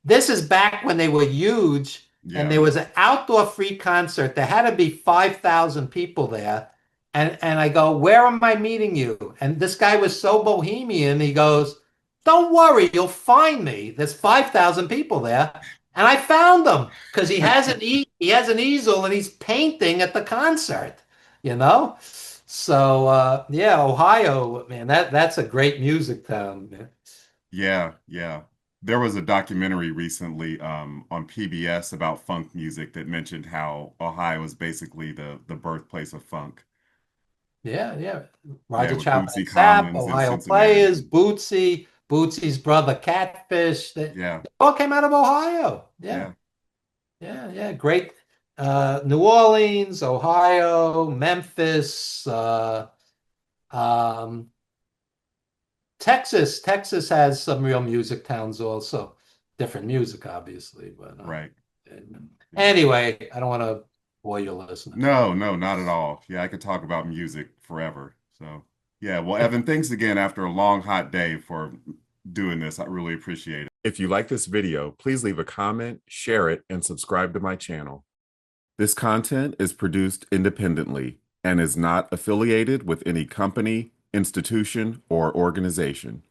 This is back when they were huge, and Yeah. there was an outdoor free concert. There had to be 5,000 people there. And I go, where am I meeting you? And this guy was so bohemian. He goes, don't worry, you'll find me. There's 5,000 people there. And I found him because he has an easel and he's painting at the concert, you know? So yeah, Ohio, man, that's a great music town, man. Yeah, yeah. There was a documentary recently on PBS about funk music that mentioned how Ohio is basically the birthplace of funk. Yeah, yeah. Yeah, Roger with Chapman Bootsy and Sapp, Collins in Ohio Cincinnati. Players, Bootsy's brother Catfish. They Yeah, all came out of Ohio. Yeah, yeah, yeah, yeah. Great. New Orleans, Ohio, Memphis, um, Texas. Texas has some real music towns also. Different music, obviously, but right. Yeah. anyway, I don't want to bore your listeners. No, no, not at all. Yeah, I could talk about music forever. So, yeah, well, Evan, thanks again after a long, hot day for doing this. I really appreciate it. If you like this video, please leave a comment, share it, and subscribe to my channel. This content is produced independently and is not affiliated with any company, institution, or organization.